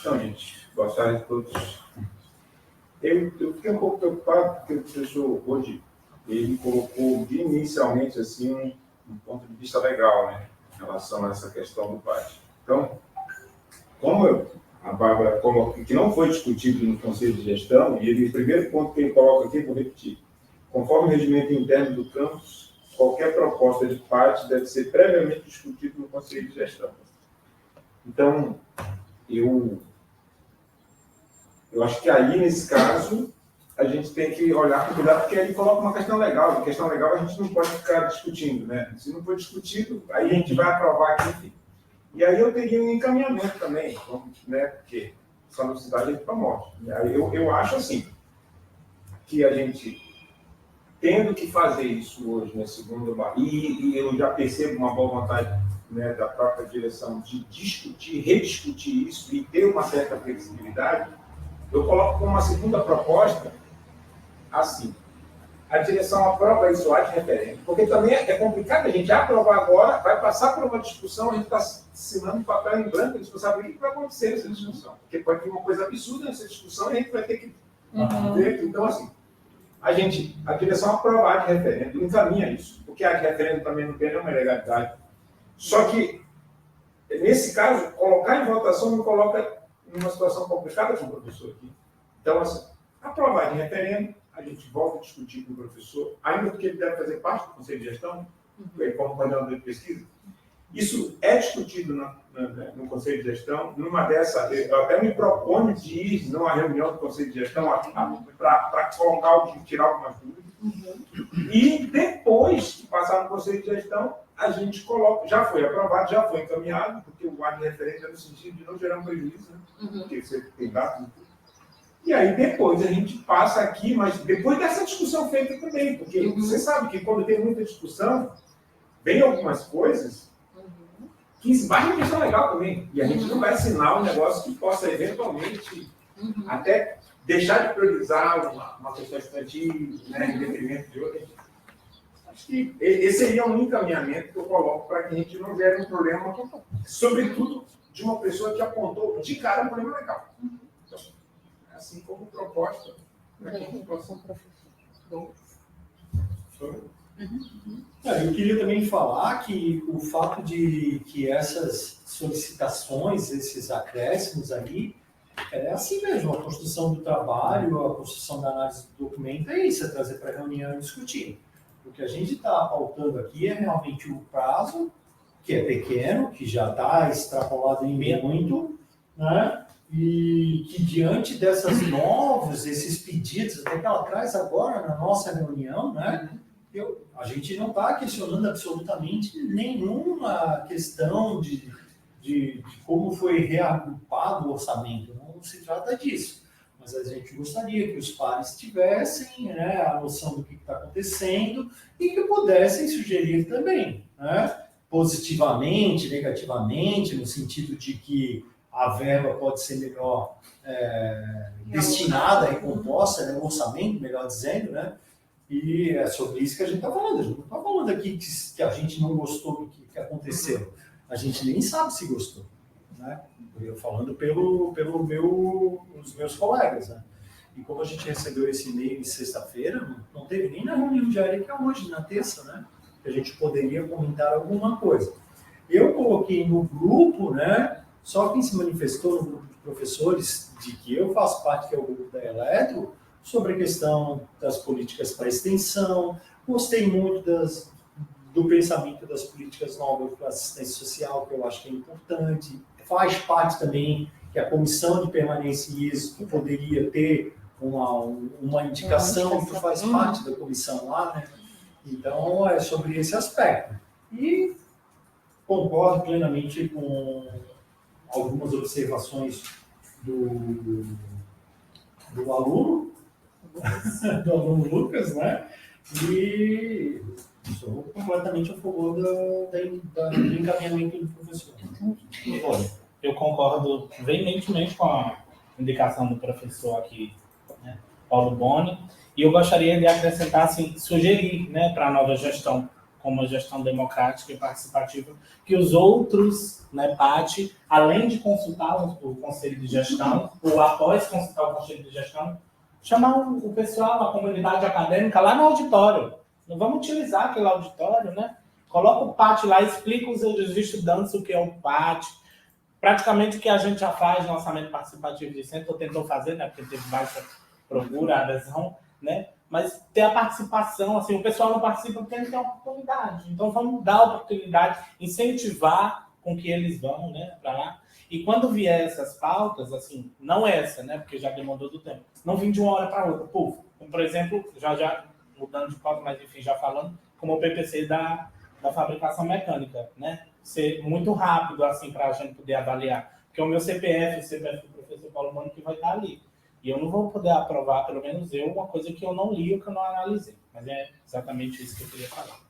Então, gente, boa tarde a todos. Eu fiquei um pouco preocupado porque o professor hoje ele colocou inicialmente assim um ponto de vista legal, né, em relação a essa questão do pátio. Então, a Bárbara coloca que não foi discutido no Conselho de Gestão, e o primeiro ponto que ele coloca aqui, vou repetir, conforme o regimento interno do campus, qualquer proposta de pátio deve ser previamente discutida no Conselho de Gestão. Então, eu acho que aí, nesse caso, a gente tem que olhar com cuidado, porque ele coloca uma questão legal. A questão legal a gente não pode ficar discutindo, né? Se não for discutido, aí a gente vai aprovar aqui. E aí eu teria um encaminhamento também, né? Porque essa velocidade é para a morte. Aí eu acho assim, que a gente, tendo que fazer isso hoje, né, segundo e eu já percebo uma boa vontade, né, da própria direção de discutir, rediscutir isso e ter uma certa flexibilidade, eu coloco como uma segunda proposta, assim, a direção aprova isso ad referendo, porque também é complicado a gente aprovar agora, vai passar por uma discussão, a gente está assinando um papel em branco, a gente não sabe o que vai acontecer nessa discussão, porque pode ter uma coisa absurda nessa discussão e a gente vai ter que ver. Então, assim, a direção aprova ad referendo, encaminha isso, porque ad referendo também não tem nenhuma legalidade. Só que, nesse caso, colocar em votação me coloca numa situação complicada com o professor aqui. Então, assim, aprovar de referendo, a gente volta a discutir com o professor, ainda porque ele deve fazer parte do Conselho de Gestão, como coordenador de pesquisa. Isso é discutido no Conselho de Gestão. Numa dessa, eu até me proponho de ir numa reunião do Conselho de Gestão para colocar, tirar algumas dúvidas. E depois de passar no Conselho de Gestão, a gente coloca, já foi aprovado, já foi encaminhado, porque o ad referendo é no sentido de não gerar um prejuízo, né? Porque você tem dados e tudo. E aí depois a gente passa aqui, mas depois dessa discussão feita também, porque você sabe que quando tem muita discussão, vem algumas coisas que esbarram em questão legal também. E a gente não vai assinar um negócio que possa eventualmente até deixar de priorizar uma questão estudantil, né, em detrimento de outra. Acho que esse seria um encaminhamento que eu coloco para que a gente não gere um problema, sobretudo de uma pessoa que apontou de cara um problema legal. Então, assim como proposta. Eu queria também falar que o fato de que essas solicitações, esses acréscimos ali, é assim mesmo, a construção do trabalho, a construção da análise do documento é isso, é trazer para a reunião e discutir. O que a gente está pautando aqui é realmente o prazo que é pequeno, que já está extrapolado em muito, né? E que diante esses pedidos até que ela traz agora na nossa reunião, né? A gente não está questionando absolutamente nenhuma questão de como foi reagrupado o orçamento, não se trata disso. Mas a gente gostaria que os pares tivessem, né, a noção do que está acontecendo e que pudessem sugerir também, né, positivamente, negativamente, no sentido de que a verba pode ser melhor destinada e composta, né, o orçamento, melhor dizendo, né? E é sobre isso que a gente está falando. A gente não está falando aqui que a gente não gostou do que aconteceu. A gente nem sabe se gostou, né? Eu falando pelos meus colegas, né? E como a gente recebeu esse e-mail de sexta-feira, não teve nem na reunião diária que é hoje, na terça, né? Que a gente poderia comentar alguma coisa. Eu coloquei no grupo, né? Só quem se manifestou no grupo de professores, de que eu faço parte, que é o grupo da Eletro, sobre a questão das políticas para extensão. Gostei muito do pensamento das políticas novas para assistência social, que eu acho que é importante. Faz parte também que a comissão de permanência e êxito poderia ter uma indicação, que faz parte da comissão lá, né? Então, é sobre esse aspecto. E concordo plenamente com algumas observações do aluno, do aluno Lucas, né? E sou completamente a favor do encaminhamento do professor. Eu concordo veementemente com a indicação do professor aqui, né, Paulo Boni, e eu gostaria de acrescentar, assim, sugerir, né, para a nova gestão, como a gestão democrática e participativa, que os outros, né, PAT, além de consultar o Conselho de Gestão, ou após consultar o Conselho de Gestão, chamar o pessoal, a comunidade acadêmica lá no auditório. Não vamos utilizar aquele auditório, né? Coloca o PAT lá, explica aos estudantes o que é o PAT. Praticamente o que a gente já faz no orçamento participativo de centro, ou tentou fazer, né? Porque teve baixa procura, adesão, né? Mas ter a participação, assim, o pessoal não participa porque não tem oportunidade. Então vamos dar a oportunidade, incentivar com que eles vão, né, para lá. E quando vier essas pautas, assim, não essa, né, porque já demandou do tempo, não vim de uma hora para outra. Puf, como, por exemplo, já mudando de pauta, mas enfim, já falando, como o PPC da fabricação mecânica, né? Ser muito rápido, assim, para a gente poder avaliar. Porque o meu CPF, o CPF do professor Paulo Mano, que vai estar ali. E eu não vou poder aprovar, pelo menos eu, uma coisa que eu não li ou que eu não analisei. Mas é exatamente isso que eu queria falar.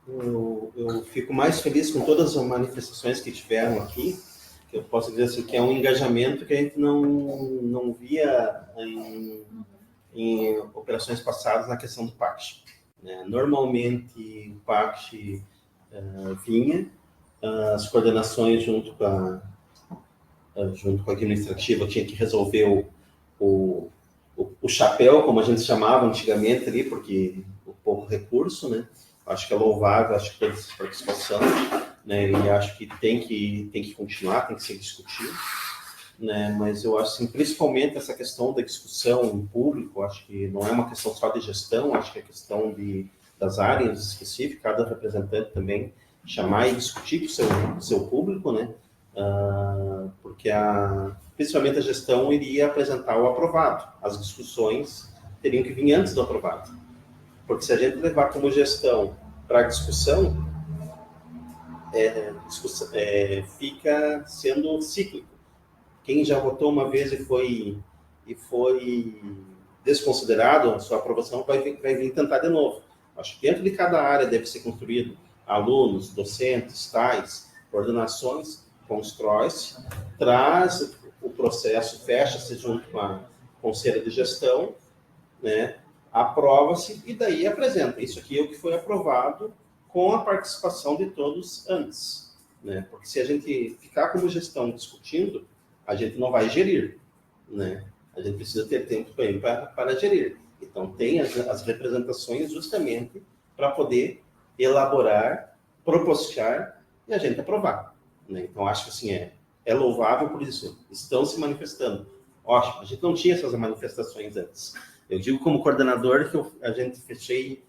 Eu fico mais feliz com todas as manifestações que tiveram aqui, que eu posso dizer assim, que é um engajamento que a gente não via em operações passadas na questão do PACT. Normalmente, o PACT vinha, as coordenações junto com a administrativa tinha que resolver o chapéu, como a gente chamava antigamente ali, porque o pouco recurso, né? Acho que é louvável, acho que toda essa participação, né? E acho que tem que continuar, tem que ser discutido, né? Mas eu acho, assim, principalmente essa questão da discussão em público, acho que não é uma questão só de gestão, acho que é questão das áreas específicas, cada representante também chamar e discutir com o seu público, né? Porque principalmente a gestão iria apresentar o aprovado. As discussões teriam que vir antes do aprovado. Porque se a gente levar como gestão para a discussão, fica sendo cíclico. Quem já votou uma vez e foi desconsiderado a sua aprovação, vai vir tentar de novo. Acho que dentro de cada área deve ser construído alunos, docentes, tais, coordenações, constrói-se, traz o processo, fecha-se junto com a conselho de gestão, né? Aprova-se e daí apresenta. Isso aqui é o que foi aprovado com a participação de todos antes, né? Porque se a gente ficar como gestão discutindo, a gente não vai gerir, né? A gente precisa ter tempo para gerir. Então, tem as representações justamente para poder elaborar, propostar e a gente aprovar, né? Então, acho que assim, é louvável por isso. Estão se manifestando. Ótimo, a gente não tinha essas manifestações antes. Eu digo como coordenador que a gente fechei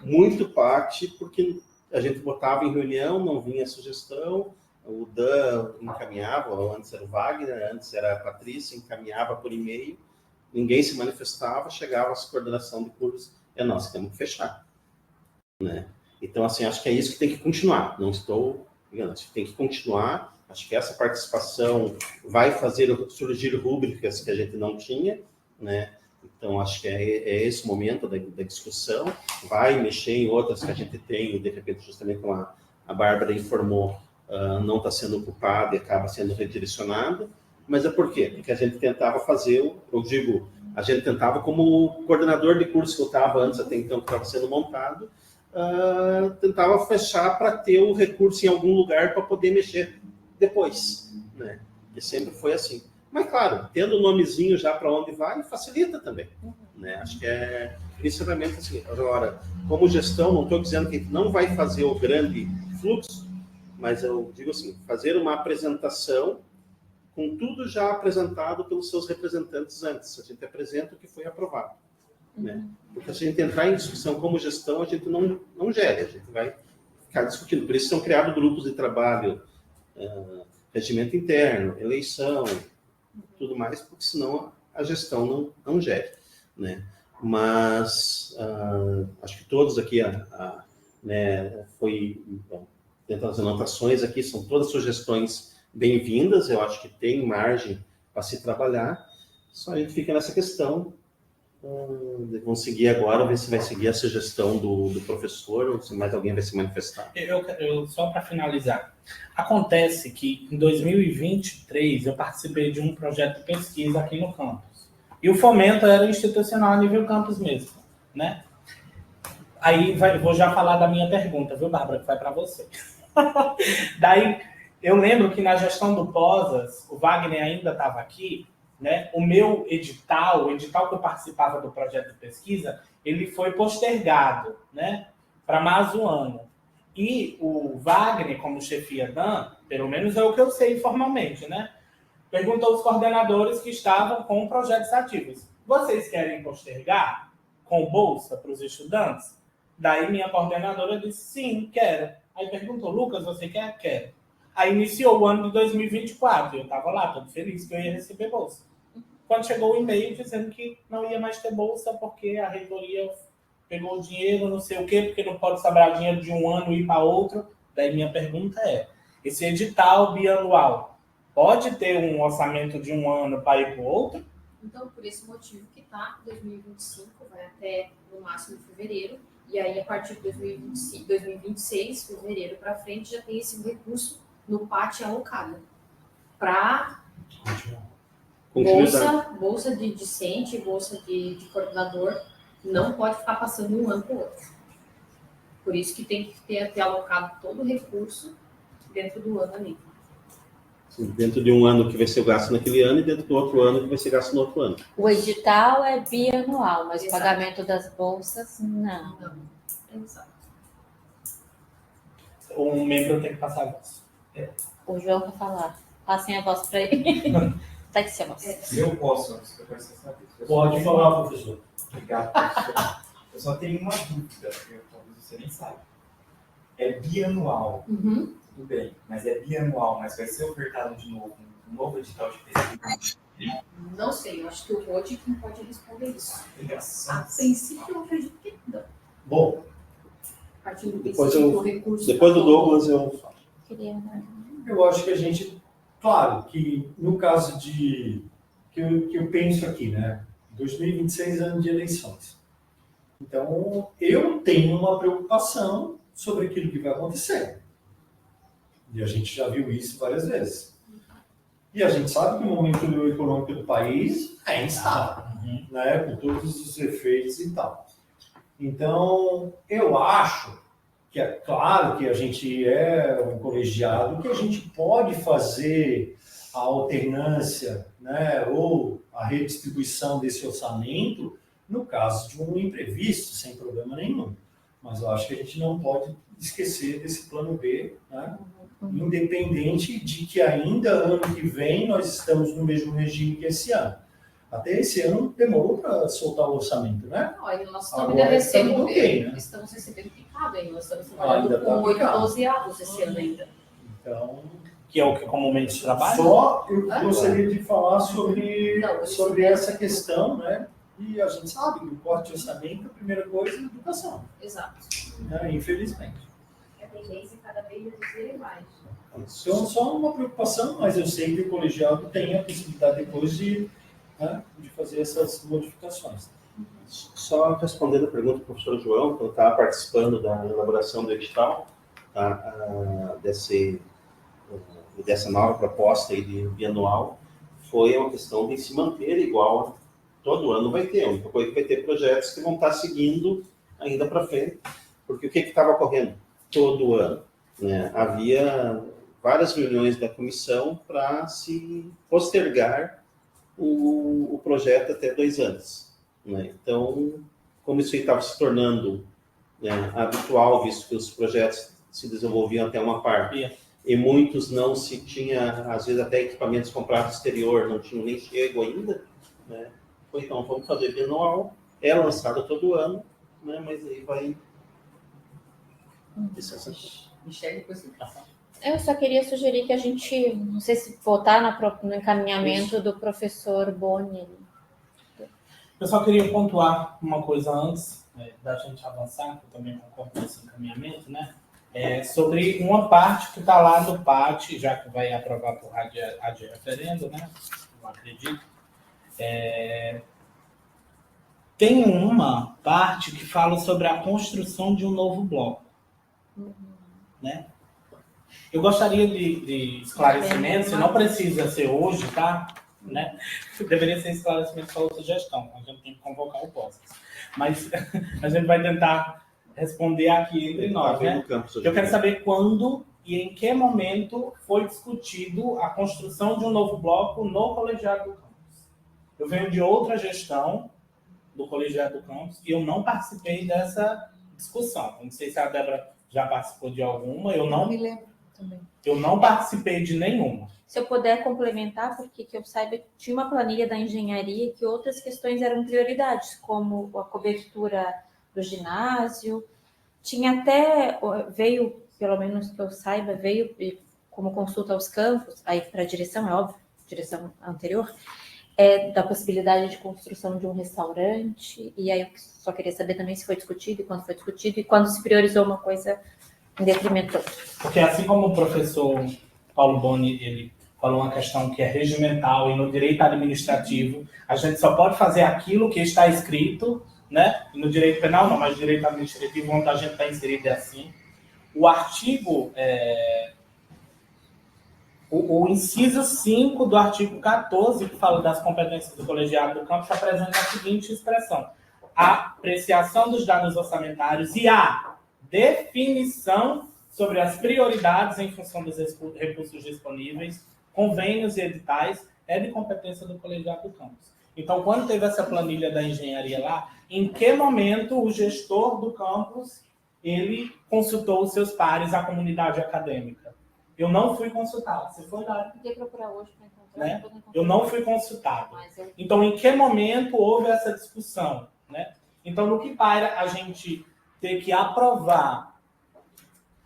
muito PACT porque a gente botava em reunião, não vinha sugestão, o Dan encaminhava, antes era o Wagner, antes era a Patrícia, encaminhava por e-mail, ninguém se manifestava, chegava a coordenação de curso, nós temos que fechar. Né? Então, assim, acho que é isso que tem que continuar. Não estou ligando, acho que tem que continuar. Acho que essa participação vai fazer surgir rúbricas que a gente não tinha, né? Então, acho que é esse o momento da discussão. Vai mexer em outras que a gente tem, de repente, justamente como a Bárbara informou, não está sendo ocupada e acaba sendo redirecionada. Mas é por quê? Porque a gente tentava fazer, eu digo, a gente tentava como coordenador de curso que eu estava antes, até então, que estava sendo montado, tentava fechar para ter o recurso em algum lugar para poder mexer depois, né? E sempre foi assim. Mas, claro, tendo o nomezinho já para onde vai, facilita também, né? Acho que é principalmente assim. Agora, como gestão, não estou dizendo que a gente não vai fazer o grande fluxo, mas eu digo assim, fazer uma apresentação com tudo já apresentado pelos seus representantes antes. A gente apresenta o que foi aprovado, né? Porque se a gente entrar em discussão como gestão, a gente não gera, a gente vai ficar discutindo. Por isso são criados grupos de trabalho, regimento interno, eleição, tudo mais, porque senão a gestão não gera, né? Mas acho que todos aqui, né, dentro das anotações aqui, são todas sugestões bem-vindas, eu acho que tem margem para se trabalhar, só a gente fica nessa questão. Vamos seguir agora, ver se vai seguir a sugestão do professor ou se mais alguém vai se manifestar. Eu só para finalizar, acontece que em 2023 eu participei de um projeto de pesquisa aqui no campus. E o fomento era institucional a nível campus mesmo, né? Aí vou já falar da minha pergunta, viu, Bárbara, que vai para você. Daí, eu lembro que na gestão do POSAS, o Wagner ainda estava aqui, né? O meu edital, o edital que eu participava do projeto de pesquisa, ele foi postergado, né, para mais um ano. E o Wagner, como chefia Dan, pelo menos é o que eu sei informalmente, né, perguntou aos coordenadores que estavam com projetos ativos: vocês querem postergar com bolsa para os estudantes? Daí minha coordenadora disse: sim, quero. Aí perguntou: Lucas, você quer? Quero. Aí iniciou o ano de 2024, eu estava lá, todo feliz que eu ia receber bolsa. Quando chegou o e-mail dizendo que não ia mais ter bolsa porque a reitoria pegou o dinheiro, não sei o quê, porque não pode sobrar dinheiro de um ano e ir para outro. Daí minha pergunta é, esse edital bianual pode ter um orçamento de um ano para ir para o outro? Então, por esse motivo que está, 2025 vai até no máximo fevereiro, e aí a partir de 2026, fevereiro para frente, já tem esse recurso no PAT alocado para bolsa de discente, bolsa de coordenador, não pode ficar passando de um ano para o outro. Por isso que tem que ter alocado todo o recurso dentro do ano ali. Sim, dentro de um ano que vai ser gasto naquele ano e dentro do outro ano que vai ser gasto no outro ano. O edital é bianual, mas Exato. o pagamento das bolsas, não. Exato. Um membro tem que passar a voz. O João vai falar. Passem a voz para ele. Tá que se a voz. Se eu posso, antes que eu quero saber. Pode falar, professor. Obrigado, professor. Eu só tenho uma dúvida, que talvez você nem saiba. É bianual, tudo bem, mas é bianual, mas vai ser ofertado de novo um novo edital de pesquisa? Não sei, eu acho que o Rodi quem pode responder isso. Ligação. A princípio, eu acredito que não. Bom, A partir do Depois princípio, o recurso... Depois do Douglas eu falo. eu acho que a gente, claro, que no caso que eu penso aqui, né, 2026 é ano de eleições. Então, eu tenho uma preocupação sobre aquilo que vai acontecer. E a gente já viu isso várias vezes. E a gente sabe que o momento econômico do país é instável, né, com todos os efeitos e tal. Então, eu acho que é claro que a gente é um colegiado, que a gente pode fazer a alternância, né, ou a redistribuição desse orçamento no caso de um imprevisto, sem problema nenhum. Mas eu acho que a gente não pode esquecer desse plano B, né, independente de que ainda ano que vem nós estamos no mesmo regime que esse ano. Até esse ano demorou para soltar o orçamento, né? Olha, nós Agora estamos ok, né? estamos recebendo picado. aplicado ainda. Nós estamos Ainda trabalhando tá com 8 a aplicado. 12 anos esse ano ainda. Então, Que é o que comumente se trabalha? só eu gostaria de falar sobre, Não, sobre essa questão, né? E a gente sabe que o corte de orçamento, a primeira coisa é a educação, Exato. né? Infelizmente. A tendência é cada vez reduzir mais. Então, só uma preocupação, mas eu sei que o colegiado tem a possibilidade depois de, né, de fazer essas modificações. Só respondendo a pergunta do professor João, que eu estava participando da elaboração do edital, dessa nova proposta aí de bianual, foi uma questão de se manter igual. Todo ano vai ter, a única coisa que vai ter projetos que vão estar seguindo ainda para frente, porque o que estava ocorrendo todo ano? Né? Havia várias reuniões da comissão para se postergar o projeto até 2 anos. Né? Então, como isso estava se tornando, né, habitual, visto que os projetos se desenvolviam até uma parte, e muitos não se tinha, às vezes até equipamentos comprados exterior, não tinham nem chego ainda, né? Então, vamos fazer bianual, é lançado todo ano, né? Mas aí vai... Eu só queria sugerir que a gente, não sei se votar no encaminhamento do professor Boni. Eu só queria pontuar uma coisa antes da gente avançar, que eu também concordo com esse encaminhamento, né? Sobre uma parte que está lá do PAT, já que vai aprovar por ad referendo, né? Eu acredito. Tem uma parte que fala sobre a construção de um novo bloco. Né? Eu gostaria de esclarecimento, se não precisa ser hoje, tá? Né? Deveria ser esclarecimento para outra gestão, a gente tem que convocar o POSCS. Mas a gente vai tentar responder aqui entre nós, né? Eu quero saber quando e em que momento foi discutido a construção de um novo bloco no Colegiado do Campus. Eu venho de outra gestão do Colegiado do Campus e eu não participei dessa discussão. Não sei se a Débora já participou de alguma, eu não me lembro também. Eu não participei de nenhuma. Se eu puder complementar, porque que eu saiba, tinha uma planilha da engenharia que outras questões eram prioridades, como a cobertura do ginásio. Tinha até, veio, pelo menos que eu saiba, veio como consulta aos campos, aí para a direção, é óbvio, direção anterior, da possibilidade de construção de um restaurante. E aí eu só queria saber também se foi discutido, e quando foi discutido, e quando se priorizou uma coisa em detrimento. Porque assim como o professor Paulo Boni, ele falou uma questão que é regimental e no direito administrativo, a gente só pode fazer aquilo que está escrito, né? E no direito penal não, mas no direito administrativo, onde a gente está inserido é assim. O artigo, o inciso 5 do artigo 14, que fala das competências do colegiado do campus, apresenta a seguinte expressão: a apreciação dos dados orçamentários e a definição sobre as prioridades em função dos recursos disponíveis, convênios e editais, é de competência do colegiado do campus. Então, quando teve essa planilha da engenharia lá, em que momento o gestor do campus ele consultou os seus pares, a comunidade acadêmica? Eu não fui consultado. Você foi lá? Podia procurar hoje para encontrar. Né? Eu não fui consultado. Então, em que momento houve essa discussão? Né? Então, no que paira a gente ter que aprovar,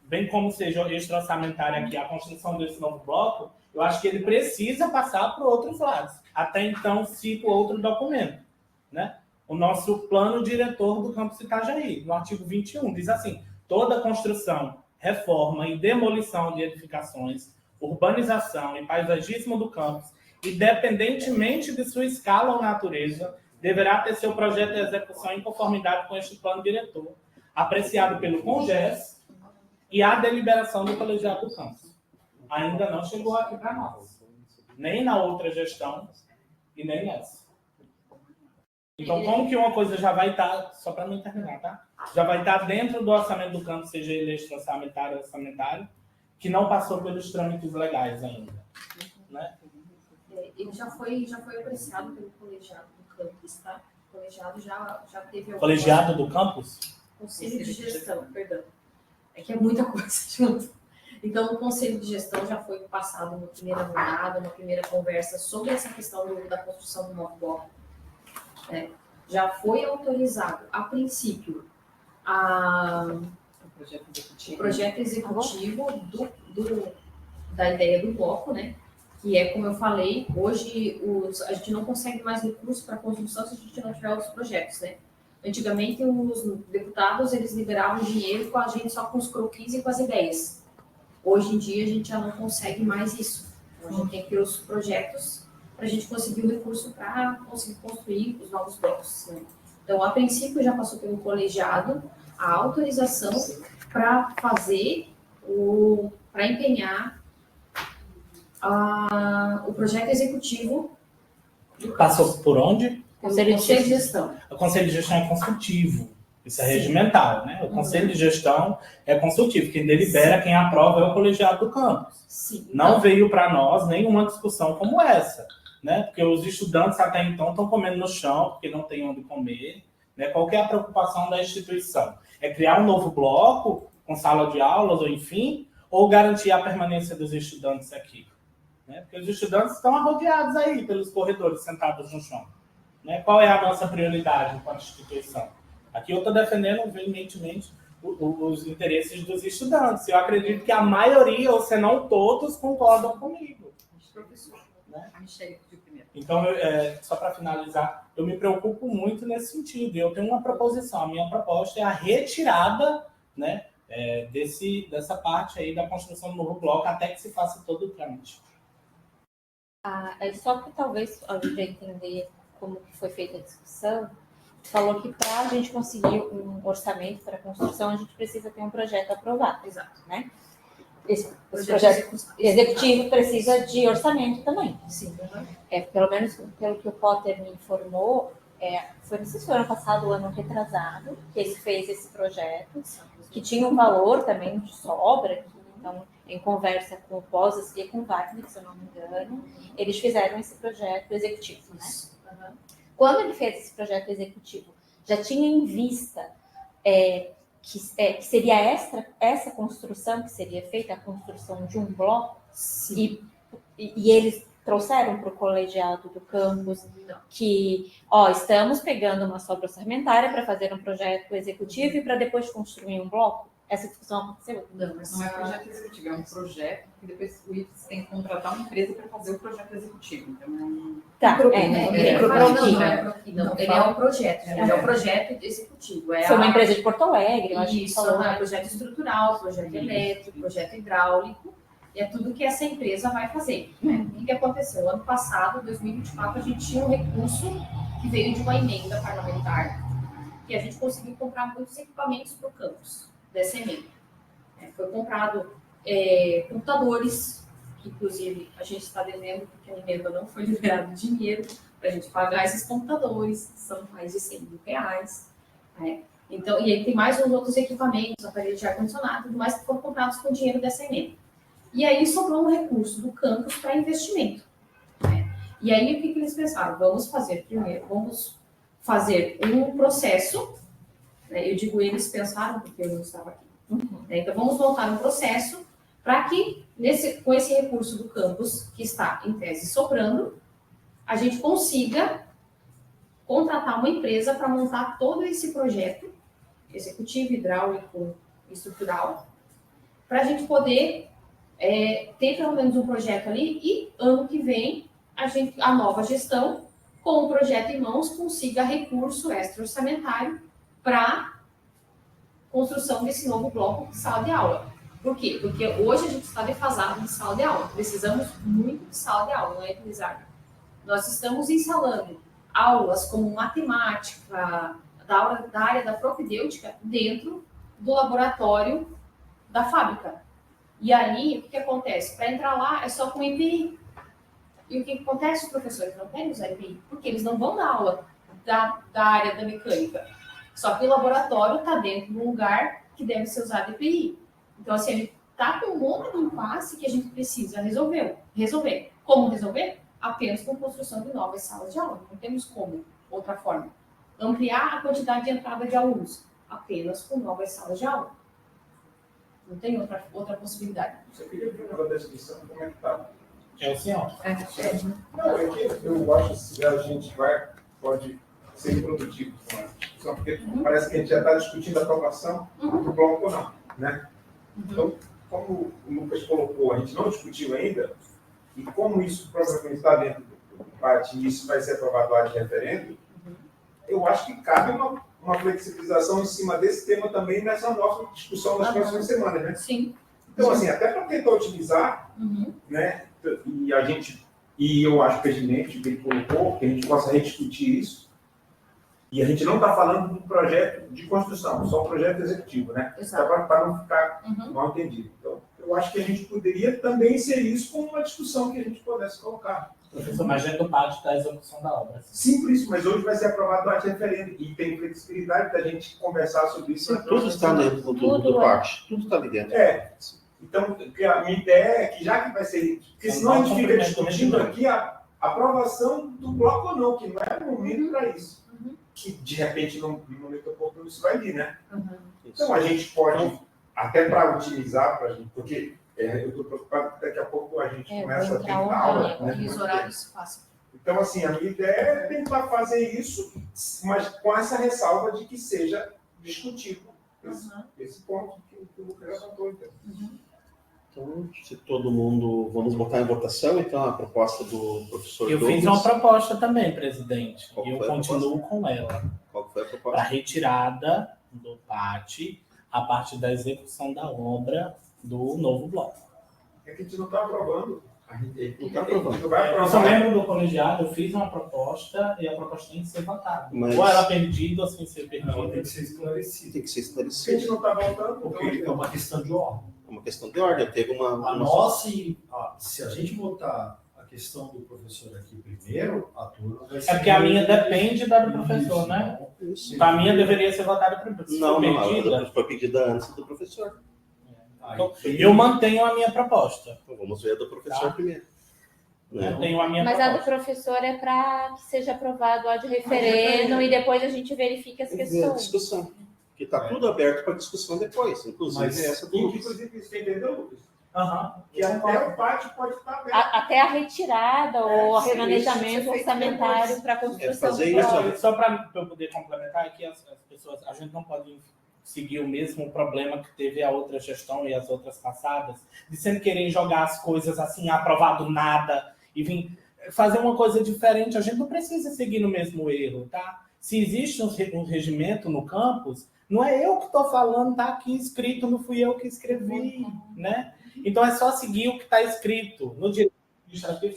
bem como seja extra-orçamentária aqui, a construção desse novo bloco, eu acho que ele precisa passar para outros lados. Até então, cito outro documento. Né? O nosso plano diretor do campus Itajaí, no artigo 21, diz assim: toda construção, reforma e demolição de edificações, urbanização e paisagismo do campus, independentemente de sua escala ou natureza, deverá ter seu projeto de execução em conformidade com este plano diretor, apreciado pelo CONGES e a deliberação do colegiado do campus. Ainda não chegou aqui para nós. Nem na outra gestão e nem nessa. Então, como que uma coisa já vai estar, só para não terminar, tá? Já vai estar dentro do orçamento do campus, seja ele extra-orçamentário ou orçamentário, que não passou pelos trâmites legais ainda. Né? Ele já foi apreciado pelo colegiado do campus, tá? O colegiado já teve... Colegiado do campus? Conselho de gestão, perdão. É que é muita coisa junto. Então, o conselho de gestão já foi passado na primeira rodada, na primeira conversa sobre essa questão da construção do novo bloco. Já foi autorizado, a princípio, O projeto executivo da ideia do bloco, né? Que é, como eu falei, hoje a gente não consegue mais recursos para construção se a gente não tiver os projetos, né? Antigamente, os deputados, eles liberavam dinheiro com a gente só com os croquis e com as ideias. Hoje em dia, a gente já não consegue mais isso. Então, a gente tem que ter os projetos para a gente conseguir o recurso para conseguir construir os novos blocos, né? Então, a princípio, já passou pelo colegiado a autorização para fazer para empenhar o projeto executivo. Passou por onde? Conselho de Gestão. O Conselho de Gestão é consultivo. Isso é regimental, né? O Conselho de Gestão é consultivo. Quem delibera, quem aprova é o colegiado do campus. Sim. Não veio para nós nenhuma discussão como essa, né? Porque os estudantes até então estão comendo no chão, porque não tem onde comer, né? Qual que é a preocupação da instituição? É criar um novo bloco com sala de aulas, ou enfim, ou garantir a permanência dos estudantes aqui? Né? Porque os estudantes estão arrodeados aí pelos corredores, sentados no chão. Né? Qual é a nossa prioridade enquanto instituição? Aqui eu estou defendendo veementemente os interesses dos estudantes. Eu acredito que a maioria, ou se não todos, concordam comigo. Professor, né? A Michelle pediu primeiro. Então, só para finalizar, eu me preocupo muito nesse sentido. Eu tenho uma proposição. A minha proposta é a retirada, né, dessa parte aí da construção do novo bloco até que se faça todo o trâmite. Só que talvez a gente entender como que foi feita a discussão, falou que para a gente conseguir um orçamento para a construção, a gente precisa ter um projeto aprovado. Exato. Né? Esse projeto executivo precisa de orçamento também. Sim. Pelo menos pelo que o Potter me informou, foi no ano passado, o ano retrasado, que ele fez esse projeto, que tinha um valor também de sobra, então, em conversa com o Posas e com o Wagner, se eu não me engano, eles fizeram esse projeto executivo, né? Quando ele fez esse projeto executivo, já tinha em vista que seria essa construção que seria feita, a construção de um bloco, e eles trouxeram para o colegiado do campus que, estamos pegando uma sobra orçamentária para fazer um projeto executivo e para depois construir um bloco. Essa discussão aconteceu? Não, mas não é projeto executivo, é um projeto que depois o IFES tem que contratar uma empresa para fazer o projeto executivo. Então, ele é um projeto, ele é um projeto executivo. Foi uma empresa de Porto Alegre, eu acho que isso, projeto estrutural, projeto elétrico, projeto hidráulico, é tudo que essa empresa vai fazer. Né? O que aconteceu? Ano passado, 2024, a gente tinha um recurso que veio de uma emenda parlamentar, que a gente conseguiu comprar muitos equipamentos para o campus dessa emenda. Foi comprado computadores, que inclusive a gente está devendo, porque a emenda não foi liberado dinheiro para a gente pagar esses computadores, que são mais de R$100 mil. Então, e aí tem mais uns outros equipamentos, aparelhos de ar-condicionado, tudo mais, que foram comprados com dinheiro dessa emenda. E aí sobrou um recurso do campus para investimento. E aí o que eles pensaram? Vamos fazer um processo. Eu digo eles pensaram, porque eu não estava aqui. Então, vamos montar um processo para que, com esse recurso do campus, que está em tese sobrando, a gente consiga contratar uma empresa para montar todo esse projeto executivo, hidráulico, estrutural, para a gente poder ter pelo menos um projeto ali e, ano que vem, a nova gestão, com o projeto em mãos, consiga recurso extra-orçamentário para construção desse novo bloco de sala de aula. Por quê? Porque hoje a gente está defasado de sala de aula. Precisamos muito de sala de aula, não é, Elisardo? Nós estamos instalando aulas como matemática, da área da propedêutica, dentro do laboratório da fábrica. E aí, o que acontece? Para entrar lá, é só com EPI. E o que acontece? Os professores não querem usar EPI, porque eles não vão dar aula da área da mecânica. Só que o laboratório está dentro de um lugar que deve ser usado EPI. Então, assim, a gente está com um monte de impasse que a gente precisa resolver. Como resolver? Apenas com construção de novas salas de aula. Não temos como, outra forma. Ampliar a quantidade de entrada de alunos. Apenas com novas salas de aula. Não tem outra possibilidade. Você queria ver uma descrição como é que está? É o senhor. Não, é que eu acho que a gente pode ser improdutivo com essa discussão, porque parece que a gente já está discutindo a aprovação do bloco ou não. né? Então, como o Lucas colocou, a gente não discutiu ainda, e como isso provavelmente está dentro do PAT e isso vai ser aprovado lá de referendo, eu acho que cabe uma flexibilização em cima desse tema também nessa nossa discussão nas próximas semanas, né? Sim. Então, assim, até para tentar otimizar, né? E eu acho pertinente que ele colocou, que a gente possa rediscutir isso. E a gente não está falando de um projeto de construção, só um projeto executivo, né? Para não ficar mal entendido. Então, eu acho que a gente poderia também inserir isso como uma discussão que a gente pudesse colocar. Professor, mas é do parte da execução da obra. Sim, por isso, mas hoje vai ser aprovado o ato de referendo e tem flexibilidade da gente conversar sobre isso. Tudo está dentro do PAT, tudo está ali dentro. Então, a minha ideia é que já que vai ser... Porque senão a gente fica discutindo aqui a aprovação do bloco ou não, que não é o momento para isso. Que, de repente, no momento oportuno, isso vai vir, né? Então, a gente pode, até para otimizar, porque eu estou preocupado que daqui a pouco a gente começa a ter aula. Né? Os horários passam. Então, assim, a minha ideia é tentar fazer isso, mas com essa ressalva de que seja discutido esse ponto que o Lucas levantou. Então, se todo mundo... Vamos botar em votação, então, a proposta do professor Eu Douglas. fiz uma proposta também, presidente. Qual E eu foi a continuo com ela. Qual foi a proposta? Para retirada do PAT a partir da execução da obra do novo bloco. É que a gente não está aprovando. A gente não está aprovando. Eu só lembro do colegiado, eu fiz uma proposta e a proposta tem que ser votada. Mas... Ou ela é perdida ou sem ser perdida. Não, tem que ser esclarecido. Tem que ser A esclarecido. gente não está voltando. Porque é uma questão de ordem. É uma questão de ordem. Teve A nossa, se a gente botar a questão do professor aqui primeiro, a turma vai ser... É porque a minha depende da do professor, né? Isso. Então, a minha deveria ser votada primeiro. Se for perdida, Não, foi pedida antes do professor. Então, eu mantenho a minha proposta. Então, vamos ver a do professor primeiro. Eu tenho a minha Mas proposta. a do professor é para que seja aprovado a de referendo e depois a gente verifique as questões. Discussão. Porque está tudo aberto para discussão depois, inclusive Mas, essa do Lucas. Inclusive, você entendeu, Lucas? Que até o pátio pode estar aberto. Até a retirada ou o remanejamento orçamentário para a construção. Fazer isso, Só para eu poder complementar aqui, as pessoas, a gente não pode seguir o mesmo problema que teve a outra gestão e as outras passadas, de sempre querer jogar as coisas assim, aprovado nada, e vir fazer uma coisa diferente. A gente não precisa seguir no mesmo erro, tá? Se existe um regimento no campus, não é eu que estou falando, tá aqui escrito, não fui eu que escrevi, né? Então é só seguir o que está escrito no direito administrativo.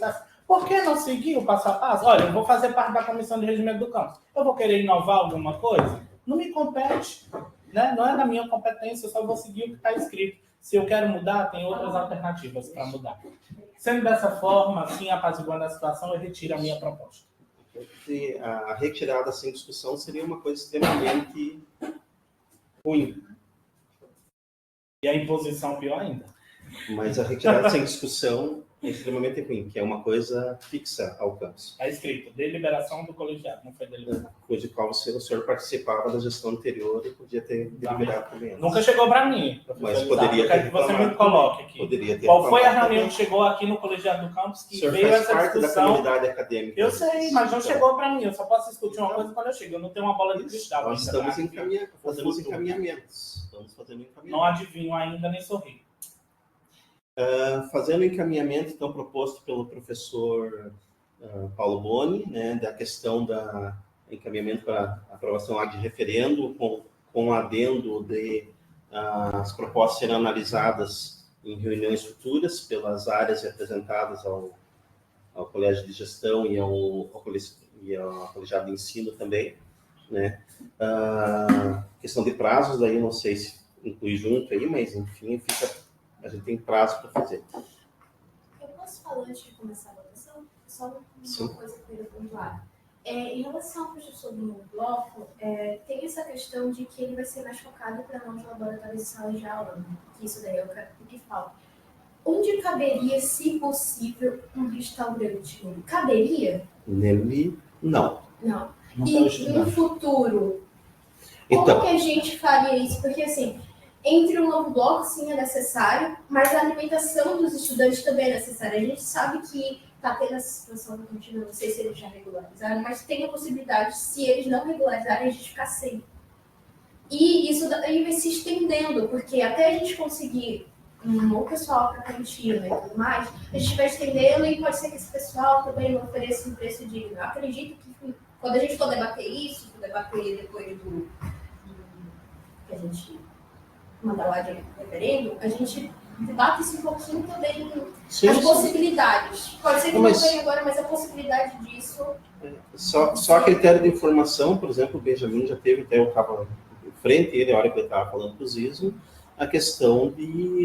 Por que não seguir o passo a passo? Olha, eu vou fazer parte da comissão de regimento do campus. Eu vou querer inovar alguma coisa? Não me compete, né? Não é da minha competência, eu só vou seguir o que está escrito. Se eu quero mudar, tem outras alternativas para mudar. Sendo dessa forma, assim, apaziguando a situação, eu retiro a minha proposta. A retirada sem discussão seria uma coisa extremamente ruim. E a imposição pior ainda. Mas a retirada sem discussão é extremamente ruim, que é uma coisa fixa ao campus. Está escrito, deliberação do colegiado, não foi deliberação. Coisa de qual o senhor participava da gestão anterior e podia ter deliberado também. Nunca chegou para mim, mas poderia ter que você me coloque aqui. Poderia ter Qual foi a reunião que chegou aqui no colegiado do campus que veio essa parte discussão? Da comunidade acadêmica. Eu sei, mas não chegou para mim. Eu só posso discutir uma coisa quando eu chego. Eu não tenho uma bola de cristal. Nós estamos fazendo encaminhamentos. Não adivinho ainda, nem sorri. Fazendo o encaminhamento, então, proposto pelo professor Paulo Boni, né, da questão da encaminhamento para aprovação de referendo, com adendo de as propostas serem analisadas em reuniões futuras pelas áreas representadas ao Colégio de Gestão e ao Colegiado de Ensino também, né. Questão de prazos, daí não sei se inclui junto aí, mas, enfim, a gente tem prazo para fazer. Eu posso falar antes de começar a votação? Só uma coisa que eu queria pontuar. Em relação ao professor do novo bloco, tem essa questão de que ele vai ser mais focado para nós laboratórios de sala de aula, né? Que isso daí é o que fala. Onde caberia, se possível, um restaurante? Caberia? Nele, não. Não. E no futuro, como então, que a gente faria isso? Porque, assim, entre o novo bloco, sim, é necessário, mas a alimentação dos estudantes também é necessária. A gente sabe que está tendo essa situação no continente, não sei se eles já regularizaram, mas tem a possibilidade, se eles não regularizarem, a gente ficar sem. E isso daí vai se estendendo, porque até a gente conseguir o pessoal para cantina e tudo mais, a gente vai estendendo e pode ser que esse pessoal também não ofereça um preço digno. Eu acredito que quando a gente for debater isso, for debater depois do que a gente mandar lá de referendo, a gente debate isso um pouquinho também, as possibilidades. Pode ser que não venha agora, mas a possibilidade disso... Só a critério de informação, por exemplo, o Benjamin já teve, até eu estava em frente, ele, a hora que ele estava falando com o Zismo, a questão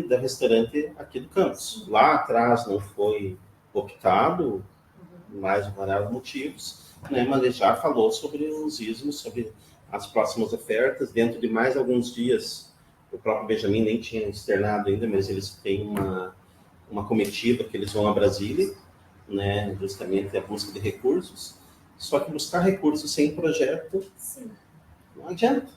da restaurante aqui do campus. Lá atrás não foi optado, mais por vários motivos, né, mas ele já falou sobre os ismos, sobre as próximas ofertas. Dentro de mais alguns dias, o próprio Benjamin nem tinha externado ainda, mas eles têm uma comitiva que eles vão a Brasília, né, justamente a busca de recursos. Só que buscar recursos sem projeto, sim, não adianta.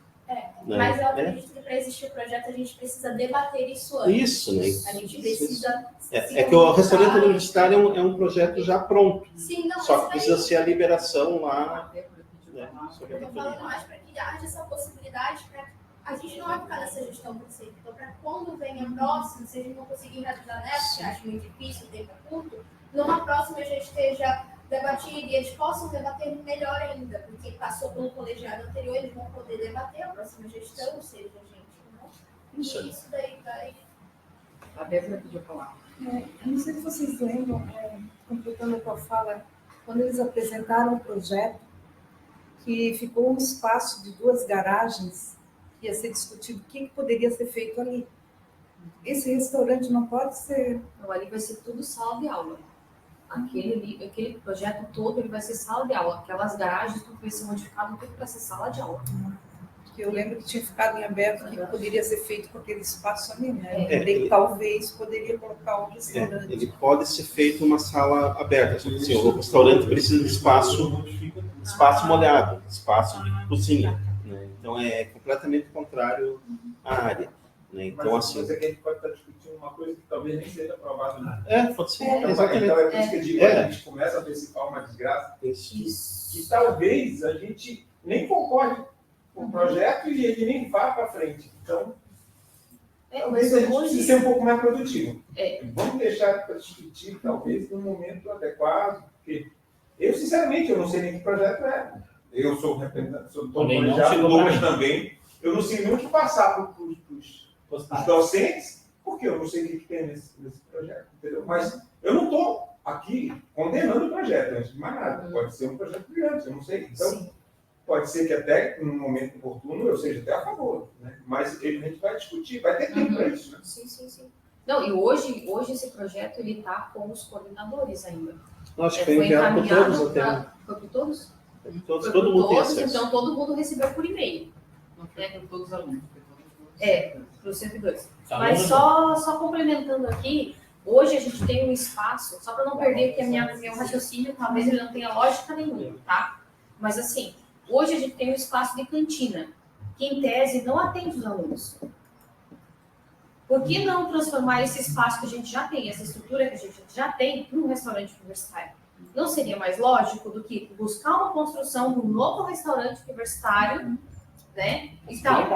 Mas eu acredito que para existir o projeto a gente precisa debater isso antes. Isso, né? A gente precisa... É que o restaurante universitário é um projeto já pronto. Sim, não, só que precisa ser a liberação lá. Né, eu estou falando mais para que haja essa possibilidade, para a gente não vai ficar nessa gestão por sempre. Então, para quando vem a próxima, se a gente não conseguir realizar nessa, que acho muito difícil, o tempo é curto, numa próxima a gente esteja debatido e eles possam debater melhor ainda, porque passou pelo colegiado anterior, eles vão poder debater a próxima gestão, seja a gente não. E isso daí vai... A Débora pediu falar. Eu não sei se vocês lembram, completando a tua fala, quando eles apresentaram o projeto, que ficou um espaço de 2 garagens, que ia ser discutido o que poderia ser feito ali. Esse restaurante não pode ser... Não, ali vai ser tudo sala de aula. Aquele projeto todo ele vai ser sala de aula. Aquelas garagens tudo vai ser modificado tudo para ser sala de aula. Eu lembro que tinha ficado em aberto que poderia ser feito com aquele espaço ali, né? Talvez poderia colocar um restaurante. Ele pode ser feito uma sala aberta. Assim, o restaurante precisa de espaço molhado, espaço de cozinha. Né? Então é completamente contrário à área. Né? Então, mas assim, é que a gente pode estar discutindo uma coisa que talvez nem seja aprovada. Pode ser. Então é por isso que eu digo, a gente começa a antecipar uma desgraça. Isso. E talvez a gente nem concorde com o projeto e ele nem vá para frente. Então, talvez a gente precise ser um pouco mais produtivo. Vamos deixar para discutir, talvez, no momento adequado, porque eu, sinceramente, eu não sei nem que projeto é. Eu sou representante, sou colegiado, Lucas também. Eu não sei nem o que passar para os docentes, porque eu não sei o que tem nesse projeto, entendeu? Mas eu não estou aqui condenando o projeto, antes de mais nada. Pode ser um projeto brilhante, eu não sei. Então, pode ser que até, num momento oportuno, eu seja até a favor, né? Mas a gente vai discutir, vai ter tempo para isso, né? Sim. Não, e hoje esse projeto ele está com os coordenadores ainda. Acho que foi enviado por todos até. Foi por todos? Todo mundo tem acesso. Então todo mundo recebeu por e-mail. Não foi para todos os alunos. Para os servidores. Mas só complementando aqui, hoje a gente tem um espaço, só para não perder que meu raciocínio talvez ele não tenha lógica nenhuma, tá? Mas assim, hoje a gente tem um espaço de cantina, que em tese não atende os alunos. Por que não transformar esse espaço que a gente já tem, essa estrutura que a gente já tem, num restaurante universitário? Não seria mais lógico do que buscar uma construção de um novo restaurante universitário, né? Então,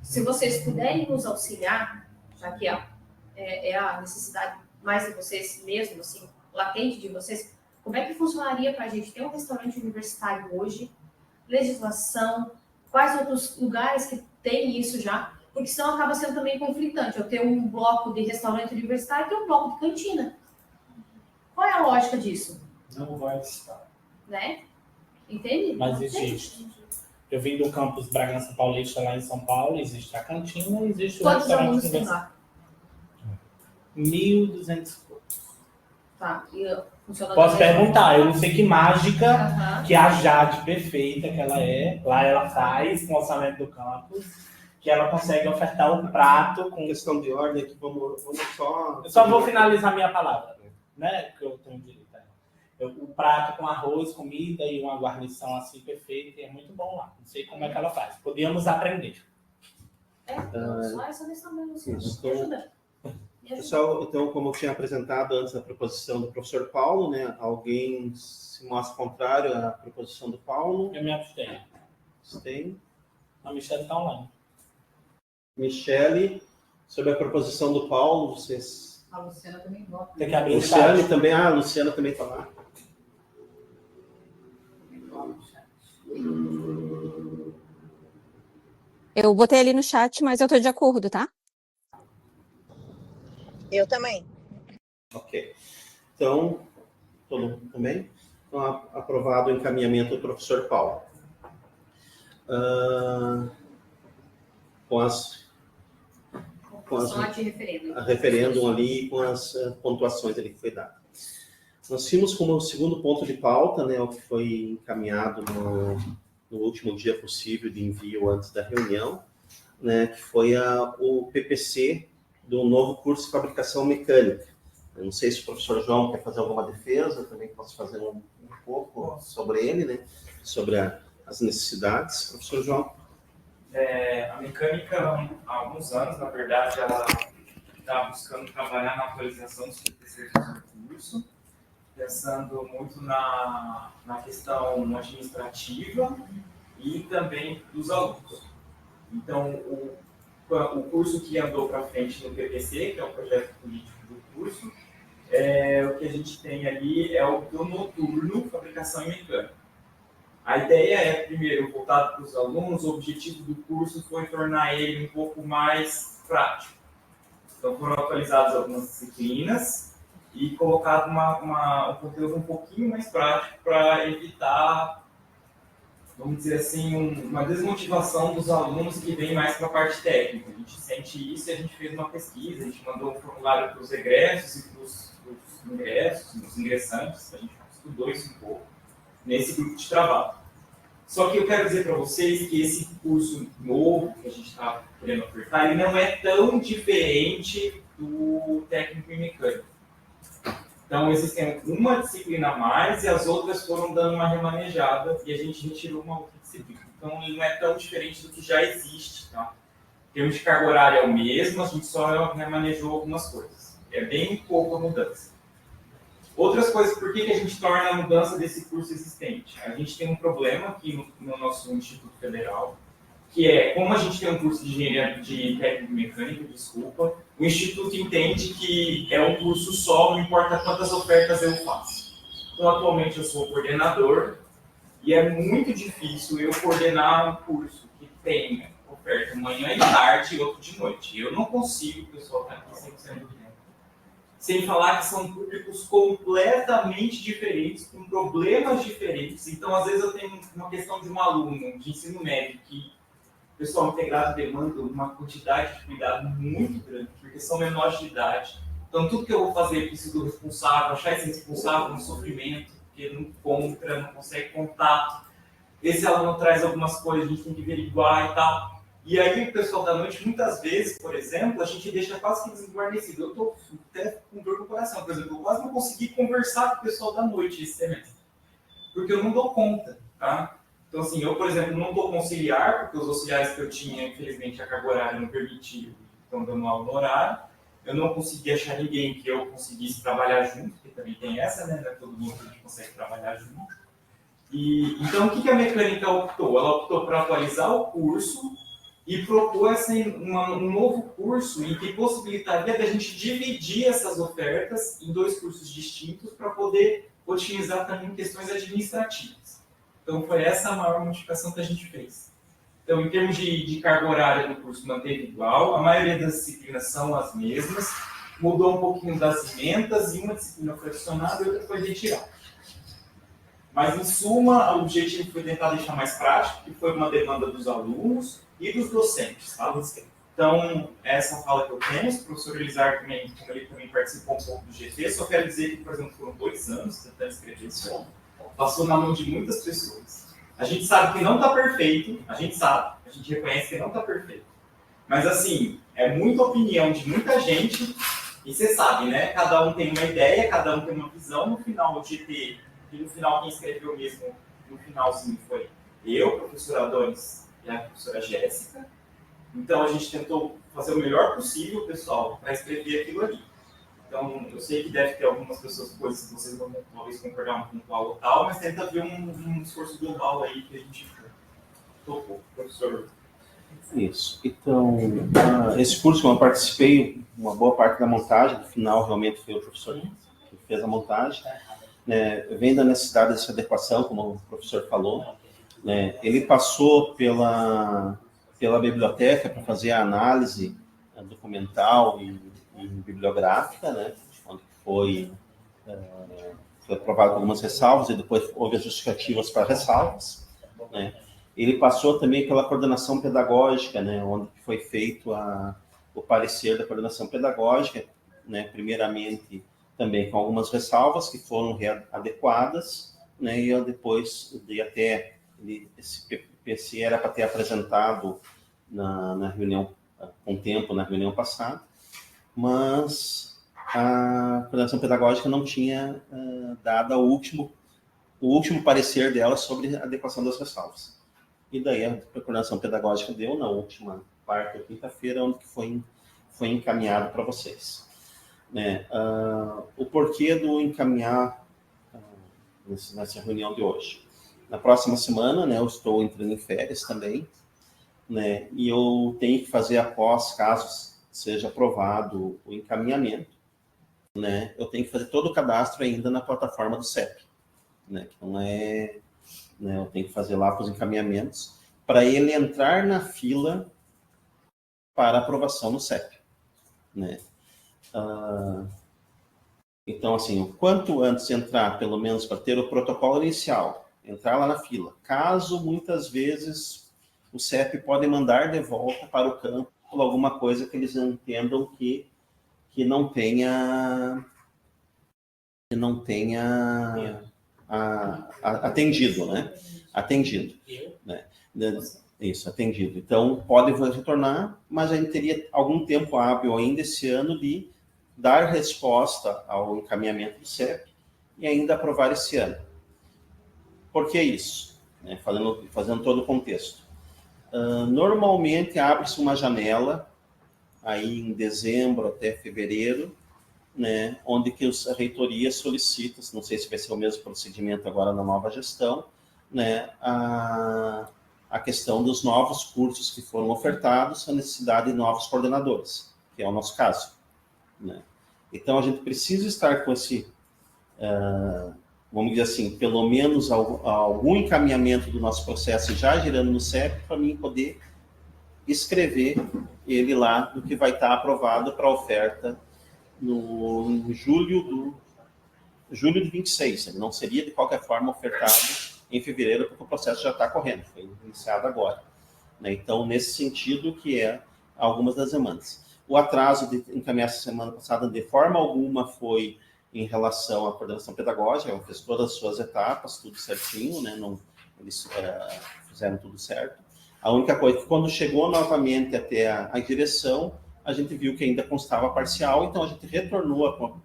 se vocês puderem nos auxiliar, já que é a necessidade mais de vocês mesmo, assim, latente de vocês, como é que funcionaria para a gente ter um restaurante universitário hoje? Legislação, quais outros lugares que tem isso já? Porque senão acaba sendo também conflitante. Eu tenho um bloco de restaurante universitário e tenho um bloco de cantina. Qual é a lógica disso? Não vai estar. Né? Entende? Mas existe. Eu vim do campus Bragança Paulista, lá em São Paulo, existe a cantina e existe o Todos os restaurante alunos têm lá. 1.200 poucos. Tá. E funciona Posso perguntar, eu não sei que mágica Aham. que a Jade perfeita que ela é, lá ela faz com o orçamento do campus, que ela consegue ofertar um prato com... Questão de ordem aqui, vamos só... Eu só vou finalizar minha palavra, né? Que eu tenho direito. O prato com arroz, comida e uma guarnição assim perfeita, é muito bom lá. Não sei como é que ela faz. Podíamos aprender. Só essa questão mesmo. Assim. Isso. Me ajuda. Pessoal, então, como eu tinha apresentado antes a proposição do professor Paulo, né? Alguém se mostra contrário à proposição do Paulo? Eu me abstenho. Abstém. A Michelle está online. Michele, sobre a proposição do Paulo, vocês... A Luciana também vota. Tem que abrir o Luciane chat. também, a Luciana também está lá. Eu botei ali no chat, mas eu tô de acordo, tá? Eu também. Ok. Então, todo mundo também? Então, aprovado o encaminhamento do professor Paulo. Com Só de referendo. a referêndum ali, com as pontuações ali que foi dado. Nós tínhamos como segundo ponto de pauta, né, o que foi encaminhado no último dia possível de envio antes da reunião, né, que foi o PPC do novo curso de fabricação mecânica. Eu não sei se o professor João quer fazer alguma defesa, eu também posso fazer um pouco sobre ele, né, sobre as necessidades. Professor João. A mecânica, há alguns anos, na verdade, ela está buscando trabalhar na atualização dos PPCs do curso, pensando muito na questão administrativa e também dos alunos. Então, o curso que andou para frente no PPC, que é o projeto político do curso, o que a gente tem ali é o do noturno, fabricação e mecânica. A ideia é, primeiro, voltado para os alunos, o objetivo do curso foi tornar ele um pouco mais prático. Então, foram atualizadas algumas disciplinas e colocado um conteúdo um pouquinho mais prático para evitar, vamos dizer assim, uma desmotivação dos alunos que vêm mais para a parte técnica. A gente sente isso e a gente fez uma pesquisa, a gente mandou um formulário para os egressos e para os ingressos, os ingressantes, a gente estudou isso um pouco nesse grupo de trabalho. Só que eu quero dizer para vocês que esse curso novo que a gente está querendo ofertar, ele não é tão diferente do técnico em mecânica. Então, existem uma disciplina a mais e as outras foram dando uma remanejada e a gente retirou uma outra disciplina. Então, ele não é tão diferente do que já existe. Tá? Em termos de carga horária é o mesmo, a gente só remanejou algumas coisas. É bem pouca mudança. Outras coisas, por que a gente torna a mudança desse curso existente? A gente tem um problema aqui no nosso Instituto Federal, que é, como a gente tem um curso de engenharia de técnico mecânica, o Instituto entende que é um curso só, não importa quantas ofertas eu faço. Então, atualmente, eu sou coordenador e é muito difícil eu coordenar um curso que tem oferta manhã e tarde e outro de noite. Eu não consigo, o pessoal está aqui 100% do tempo. Sem falar que são públicos completamente diferentes, com problemas diferentes. Então, às vezes, eu tenho uma questão de um aluno de ensino médio que o pessoal integrado demanda uma quantidade de cuidado muito grande, porque são menores de idade. Então, tudo que eu vou fazer, preciso do responsável, achar esse responsável um sofrimento, porque não encontra, não consegue contato. Esse aluno traz algumas coisas, a gente tem que averiguar e tal. E aí, o pessoal da noite, muitas vezes, por exemplo, a gente deixa quase que desguarnecido. Eu estou até com dor no coração, por exemplo, eu quase não consegui conversar com o pessoal da noite esse semestre, porque eu não dou conta, tá? Então, assim, eu, por exemplo, não estou conciliar, porque os auxiliares que eu tinha, infelizmente, a carga horária não permitiu, estão dando aula no horário. Eu não consegui achar ninguém que eu conseguisse trabalhar junto, porque também tem essa, né? Não é todo mundo que consegue trabalhar junto. Então, o que a mecânica optou? Ela optou por atualizar o curso e propôs um novo curso em que possibilitaria da gente dividir essas ofertas em 2 cursos distintos para poder otimizar também questões administrativas. Então, foi essa a maior modificação que a gente fez. Então, em termos de carga horária do curso, manteve igual, a maioria das disciplinas são as mesmas, mudou um pouquinho das emendas e uma disciplina foi adicionada e outra foi retirada. Mas, em suma, o objetivo foi tentar deixar mais prático, que foi uma demanda dos alunos e dos docentes. Tá? Então, essa fala que eu tenho, o professor Elisar também, como ele também participou um pouco do GT, só quero dizer que, por exemplo, foram 2 anos tentando escrever esse ano. Passou na mão de muitas pessoas. A gente sabe que não está perfeito, a gente reconhece que não está perfeito. Mas, assim, é muita opinião de muita gente, e você sabe, né? Cada um tem uma ideia, cada um tem uma visão. No final, o GT, e no final, quem escreveu mesmo, no finalzinho, foi eu, a professora Adonis e a professora Jéssica. Então, a gente tentou fazer o melhor possível, pessoal, para escrever aquilo ali. Então, eu sei que deve ter algumas pessoas, coisas que vocês vão talvez concordar um pontual ou tal, mas tenta ver um esforço global aí que a gente tocou. Professor Isso. Então, esse curso, como eu participei, uma boa parte da montagem, no final, realmente foi o professor que fez a montagem, né, vem da necessidade dessa adequação, como o professor falou, né, ele passou pela biblioteca para fazer a análise documental e bibliográfica, né, onde foi aprovado com algumas ressalvas, e depois houve as justificativas para ressalvas, né. Ele passou também pela coordenação pedagógica, né, onde foi feito o parecer da coordenação pedagógica, né, primeiramente também com algumas ressalvas que foram adequadas, né, e eu depois dei até esse PC era para ter apresentado na reunião com tempo na reunião passada, mas a coordenação pedagógica não tinha dado o último parecer dela sobre a adequação das ressalvas. E daí a coordenação pedagógica deu na última quarta ou quinta-feira, onde foi encaminhado para vocês. Né? O porquê do encaminhar nessa reunião de hoje? Na próxima semana, né, eu estou entrando em férias também, né, e eu tenho que fazer após, caso seja aprovado o encaminhamento, né, eu tenho que fazer todo o cadastro ainda na plataforma do CEP, né, que não é... Né, eu tenho que fazer lá para os encaminhamentos, para ele entrar na fila para aprovação no CEP. Né? Então, assim, o quanto antes entrar, pelo menos para ter o protocolo inicial, entrar lá na fila. Caso, muitas vezes, o CEP pode mandar de volta para o campo alguma coisa que eles entendam que não tenha atendido, né? Atendido. Né? Isso, atendido. Então, pode retornar, mas a gente teria algum tempo hábil ainda esse ano de dar resposta ao encaminhamento do CEP e ainda aprovar esse ano. Por que isso? Né? Fazendo todo o contexto. Normalmente, abre-se uma janela, aí em dezembro até fevereiro, né, onde que a reitoria solicita, não sei se vai ser o mesmo procedimento agora na nova gestão, né, a questão dos novos cursos que foram ofertados, a necessidade de novos coordenadores, que é o nosso caso. Né. Então, a gente precisa estar com esse, vamos dizer assim, pelo menos algum encaminhamento do nosso processo já girando no CEP, para mim poder escrever ele lá do que vai estar aprovado para a oferta no julho de 26. Ele não seria, de qualquer forma, ofertado em fevereiro, porque o processo já está correndo, foi iniciado agora. Né? Então, nesse sentido, que é algumas das demandas. O atraso de encaminhar essa semana passada, de forma alguma, foi em relação à coordenação pedagógica, ela fez todas as suas etapas, tudo certinho, né? Eles fizeram tudo certo. A única coisa é que, quando chegou novamente até a direção, a gente viu que ainda constava parcial, então a gente retornou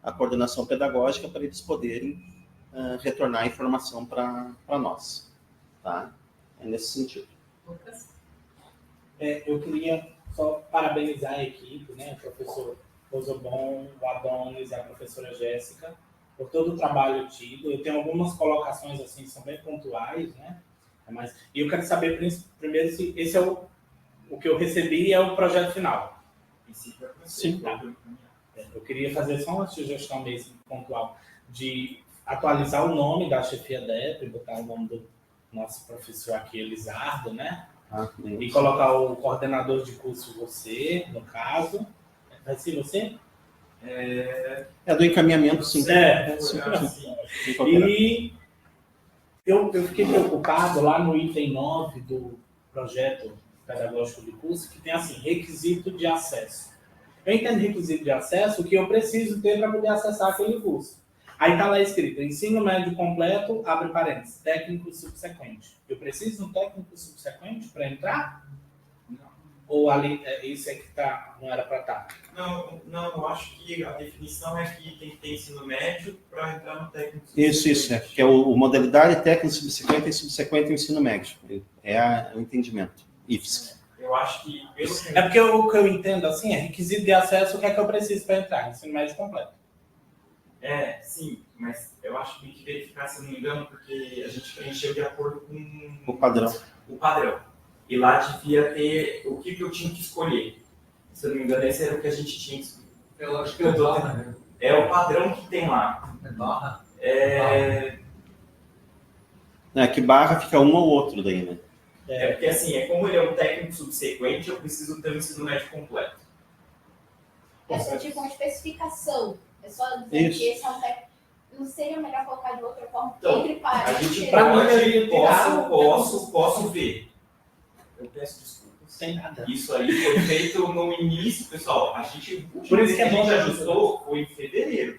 a coordenação pedagógica para eles poderem retornar a informação para nós. Tá? É nesse sentido. Eu queria só parabenizar a equipe, né? O professor Rosobon, o Adonis e a professora Jéssica, por todo o trabalho tido. Eu tenho algumas colocações assim, que são bem pontuais, né? E eu quero saber primeiro se esse é o que eu recebi, é o projeto final. Sim. Tá. Eu queria fazer só uma sugestão mesmo pontual de atualizar o nome da chefia DEP, botar o nome do nosso professor aqui, Elisardo, né? E colocar o coordenador de curso, você, no caso. Vai ser você? É do encaminhamento, sim. E eu fiquei preocupado lá no item 9 do projeto pedagógico de curso, que tem assim, requisito de acesso. Eu entendo requisito de acesso, o que eu preciso ter para poder acessar aquele curso. Aí está lá escrito, ensino médio completo, abre parênteses, técnico subsequente. Eu preciso de um técnico subsequente para entrar? Não. Ou ali, isso é que não era para estar? Não, eu acho que a definição é que tem que ter ensino médio para entrar no técnico subsequente. Isso, que é o modalidade técnico subsequente e subsequente ao ensino médio. É o entendimento. IFSC. Eu acho que... É porque o que eu entendo assim é requisito de acesso, o que é que eu preciso para entrar? Ensino médio completo. Sim, mas eu acho que tem que verificar, se não me engano, porque a gente preencheu de acordo com o padrão. O padrão. E lá devia ter o que eu tinha que escolher. Se eu não me engano, esse era o que a gente tinha que escolher. Eu acho que é barra, né? É o padrão que tem lá. É barra? Que barra fica um ou outro daí, né? Porque assim, como ele é um técnico subsequente, eu preciso ter o ensino médio completo. É só tipo uma especificação. É só dizer que esse é um técnico. Não seria melhor colocar de outra forma? Então, Entre a parênteses. gente posso ver. Eu peço desculpas. Sem nada. Isso aí foi feito no início, pessoal. A gente, Por isso que a gente ajustou foi em fevereiro,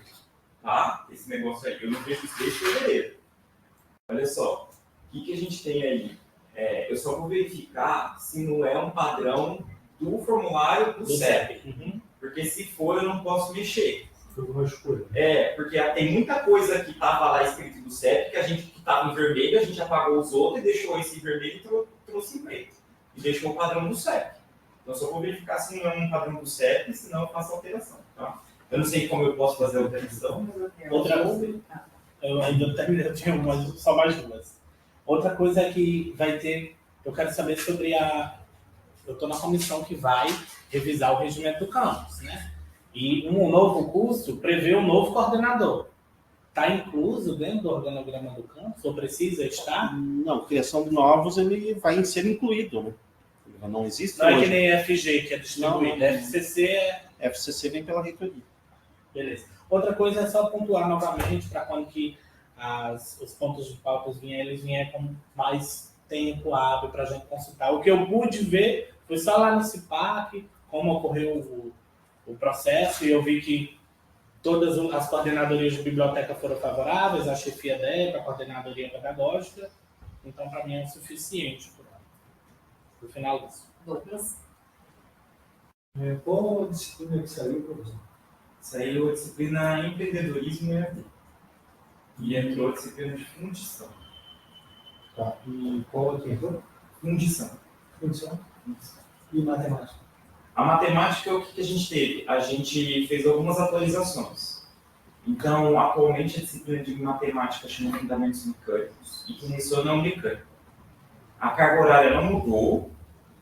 tá? Esse negócio aí. Eu não fiz isso desde fevereiro. Olha só, o que a gente tem aí? Eu só vou verificar se não é um padrão do formulário do CEP. Porque se for, eu não posso mexer. Foi uma escolha. Porque tem muita coisa que estava lá escrito do CEP, que estava em vermelho, a gente apagou os outros e deixou esse vermelho e trouxe em preto. E deixou o padrão do CEP. Então, só vou verificar se não é um padrão do CEP, senão eu faço alteração. Tá? Eu não sei como eu posso fazer a alteração, mas eu tenho Outra coisa, eu ainda tenho só mais duas. Outra coisa é que vai ter, eu quero saber sobre eu estou na comissão que vai revisar o regimento do campus, né? E um novo curso prevê um novo coordenador. Está incluso dentro do organograma do campus? Ou precisa estar? Não, criação de novos, ele vai ser incluído, né? Não existe Não hoje. é que nem FG, que é distribuído. Não. FCC vem pela reitoria. Beleza. Outra coisa é só pontuar novamente para quando que os pontos de pautas eles vierem com mais tempo hábil para a gente consultar. O que eu pude ver foi só lá no CIPAC, como ocorreu o processo, e eu vi que todas as coordenadorias de biblioteca foram favoráveis, a chefia DEP, a coordenadoria pedagógica, então para mim é o suficiente para o final disso. Douglas? Qual a disciplina que saiu, professor? Saiu a disciplina empreendedorismo e entrou a disciplina de fundição. Tá. E qual que entrou? Fundição. Fundição. E matemática? A matemática, o que a gente teve? A gente fez algumas atualizações. Então, atualmente, a disciplina de matemática chama Fundamentos Mecânicos e quem leciona é um mecânico. A carga horária não mudou.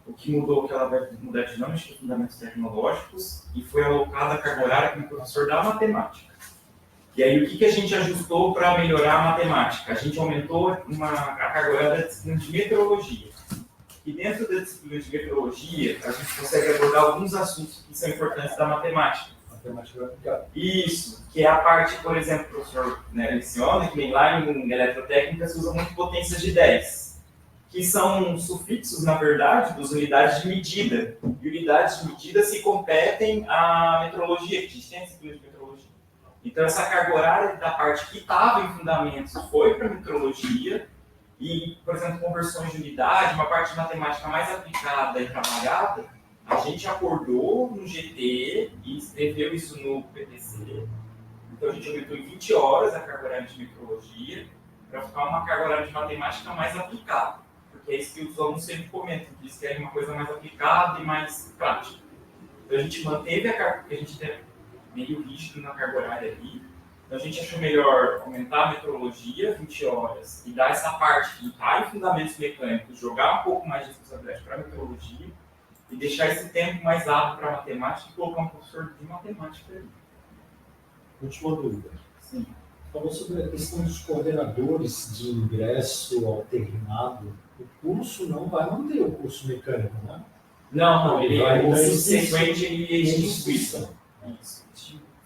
O que mudou é que ela vai mudar dinâmica de fundamentos tecnológicos e foi alocada a carga horária como professor da matemática. E aí, o que a gente ajustou para melhorar a matemática? A gente aumentou a carga horária da disciplina de meteorologia. E dentro da disciplina de meteorologia, a gente consegue abordar alguns assuntos que são importantes da matemática. Matemática aplicada. Isso, que é a parte, por exemplo, o professor leciona, que vem lá em eletrotécnica, se usa muito potências de 10, que são sufixos, na verdade, das unidades de medida. E unidades de medida se competem à meteorologia, que a gente tem a disciplina de meteorologia. Então, essa carga horária da parte que estava em fundamentos foi para a meteorologia, e, por exemplo, conversões de unidade, uma parte de matemática mais aplicada e trabalhada, a gente acordou no GT e escreveu isso no PPC. Então, a gente aumentou em 20 horas a carga horária de meteorologia para ficar uma carga horária de matemática mais aplicada. Porque é isso que os alunos sempre comentam, que eles querem uma coisa mais aplicada e mais prática. Então, a gente manteve a carga, porque a gente tem meio rígido na carga horária ali. Então, a gente achou melhor aumentar a meteorologia, 20 horas, e dar essa parte que está em fundamentos mecânicos, jogar um pouco mais de responsabilidade para a meteorologia, e deixar esse tempo mais hábil para a matemática e colocar um professor de matemática ali. Última dúvida. Sim. Falou sobre a questão dos coordenadores de ingresso alternado. O curso não vai manter o curso mecânico, né? Não, ele vai é o subsequente e instituição.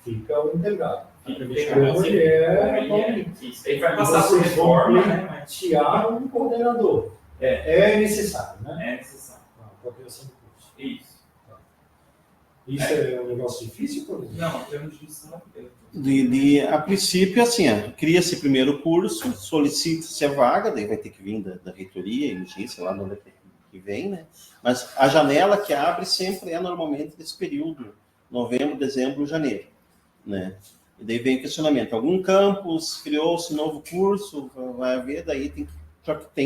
Fica o integrado. Fica Como ele é. Ele vai passar por reforma, né? Tirar um coordenador. É necessário, né? É necessário. Para a criação do curso. Isso. Isso é um negócio difícil, por exemplo? Não, temos disso. A princípio, assim, cria-se primeiro o curso, solicita-se a vaga, daí vai ter que vir da reitoria, enfim, sei lá de onde é que vem, né? Mas a janela que abre sempre é normalmente desse período, novembro, dezembro, janeiro, né? E daí vem o questionamento, algum campus criou-se um novo curso, vai haver, daí tem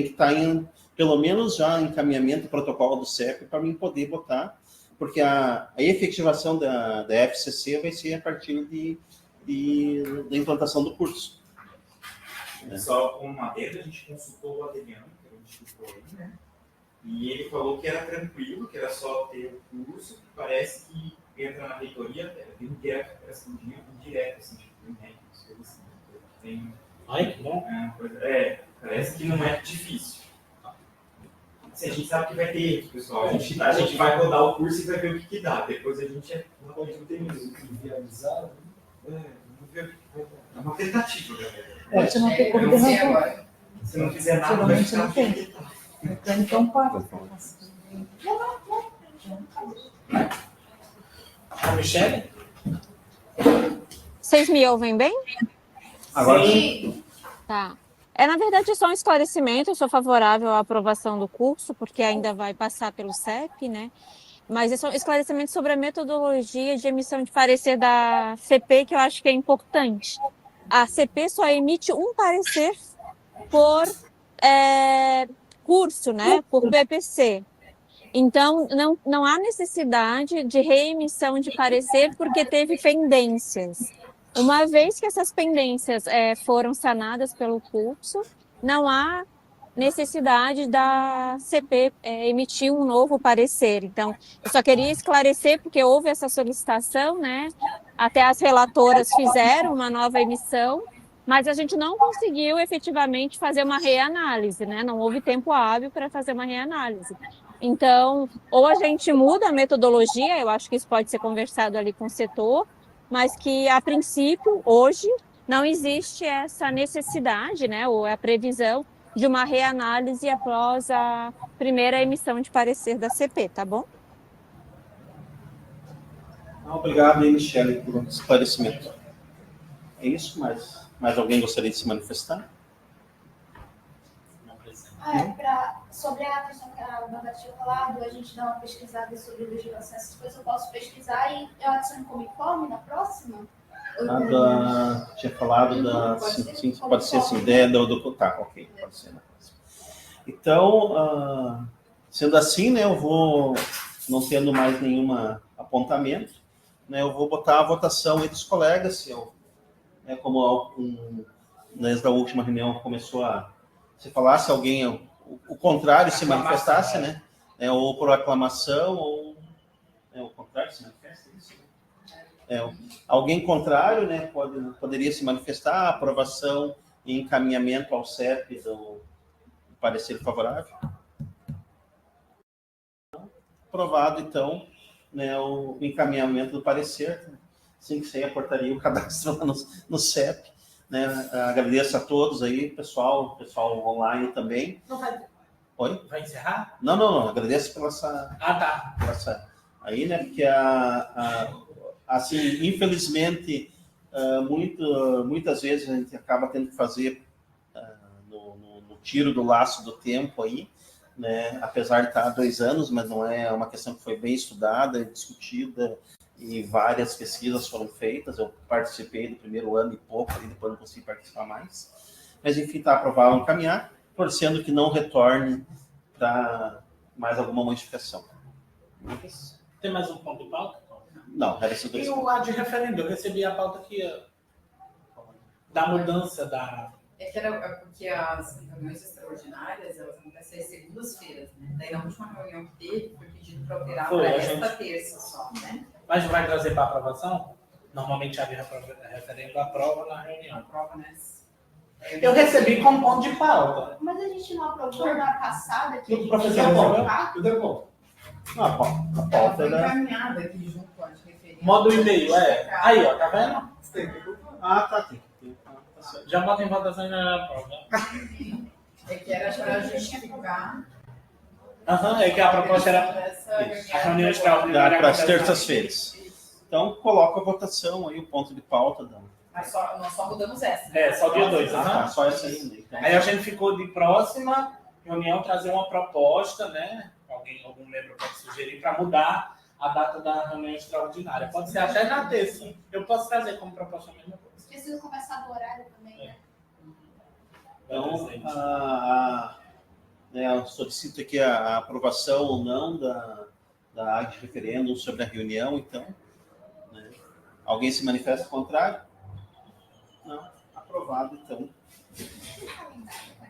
que estar em, pelo menos já em encaminhamento protocolo do CEP para mim poder botar, porque a efetivação da FCC vai ser a partir da implantação do curso. Só com uma adendo, a gente consultou o Adriano, que a gente ficou aí, né? E ele falou que era tranquilo, que era só ter o curso. Parece que entra na reitoria, vem direto para essa direto, assim, tipo, assim. Tem, ai, que bom. Parece que não é difícil. Assim, a gente sabe que vai ter erros, pessoal. A gente vai rodar o curso e vai ver o que dá. Depois a gente Pode ter viabilizado. Vamos ver o que vai dar. É uma tentativa, galera. Pode não ter como Eu não sei derrubar. agora. Se não fizer nada, vai Geralmente ficar não tem. Então, pode. A Michelle? Vocês me ouvem bem? Agora Sim. Tá. Na verdade, só um esclarecimento. Eu sou favorável à aprovação do curso, porque ainda vai passar pelo CEP, né? Mas é só um esclarecimento sobre a metodologia de emissão de parecer da CP, que eu acho que é importante. A CP só emite um parecer por curso, né? Por BPC. Então, não há necessidade de reemissão de parecer porque teve pendências. Uma vez que essas pendências foram sanadas pelo curso, não há necessidade da CP emitir um novo parecer. Então, eu só queria esclarecer, porque houve essa solicitação, né? Até as relatoras fizeram uma nova emissão, mas a gente não conseguiu efetivamente fazer uma reanálise, né? Não houve tempo hábil para fazer uma reanálise. Então, ou a gente muda a metodologia, eu acho que isso pode ser conversado ali com o setor, mas que, a princípio, hoje, não existe essa necessidade, né? Ou a previsão de uma reanálise após a primeira emissão de parecer da CP, tá bom? Obrigado, Michele, por um esclarecimento. É isso, mas mais alguém gostaria de se manifestar? Sobre a questão que a Bárbara tinha falado, a gente dá uma pesquisada sobre legislação, essas coisas eu posso pesquisar e eu adiciono como informe na próxima? Tinha falado da... Sim, pode ser assim, ideia do... Tá, ok, pode ser na próxima. Então, sendo assim, né, eu vou, não tendo mais nenhum apontamento, né, eu vou botar a votação entre os colegas, como desde a última reunião começou a se falar, se alguém, o contrário, se manifestasse, né, ou por aclamação, ou o contrário se manifesta, isso, né? Alguém contrário, né, poderia se manifestar, aprovação e encaminhamento ao CEP do parecer favorável. Aprovado, então, né, o encaminhamento do parecer, assim que sair a portaria, o cadastro lá no CEP. Né? Agradeço a todos aí, pessoal online também. Não vai... Oi? Vai encerrar? Não, agradeço pela essa... tá. Pela essa... Aí, né, porque assim, infelizmente, muitas vezes a gente acaba tendo que fazer no tiro do laço do tempo aí, né, apesar de estar há 2 anos, mas não é uma questão que foi bem estudada, discutida, e várias pesquisas foram feitas. Eu participei do primeiro ano e pouco, ali depois não consegui participar mais. Mas, enfim, está aprovado encaminhar, torcendo que não retorne para mais alguma modificação. Tem mais um ponto de pauta? Não, era esses 2 E pontos. o ad referendo, eu recebi a pauta aqui da mudança da... É que era porque as reuniões extraordinárias, elas acontecem às segundas-feiras, né? Daí na última reunião que teve, foi pedido para alterar para esta terça só, né? Mas não vai trazer para aprovação? Normalmente a referendo aprova na reunião. Aprova, né? Eu recebi com ponto de pauta. Mas a gente não aprovou na passada que O professor Tudo é bom. A Ela pauta foi era... encaminhada aqui junto com a referência. Modo e-mail, Aí, ó, tá vendo? Tá. Já bota em votação e não aprova. É que era para justificar. É que a proposta era a reunião extraordinária Para as terças-feiras. Então, coloco a votação aí, o ponto de pauta. Mas nós só mudamos essa. Só dia 2. Só essa aí. Então, aí a gente ficou de próxima reunião trazer uma proposta, né? Algum membro pode sugerir para mudar a data da reunião extraordinária. Pode ser até na terça. Eu posso trazer como proposta a mesma coisa. Precisa conversar do horário também, né? Então, eu solicito aqui a aprovação ou não da ata de referendo sobre a reunião, então. Né? Alguém se manifesta contrário? Não. Aprovado, então.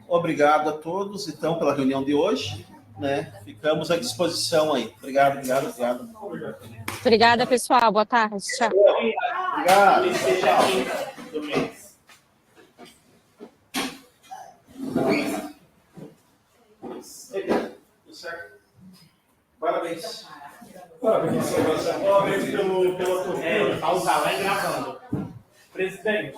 Obrigado a todos, então, pela reunião de hoje. né? Ficamos à disposição aí. Obrigado. Obrigada, pessoal. Boa tarde. Tchau. Obrigado. Do mês. Tudo certo? Parabéns. Parabéns pelo Pausar lá e gravando. Presidente.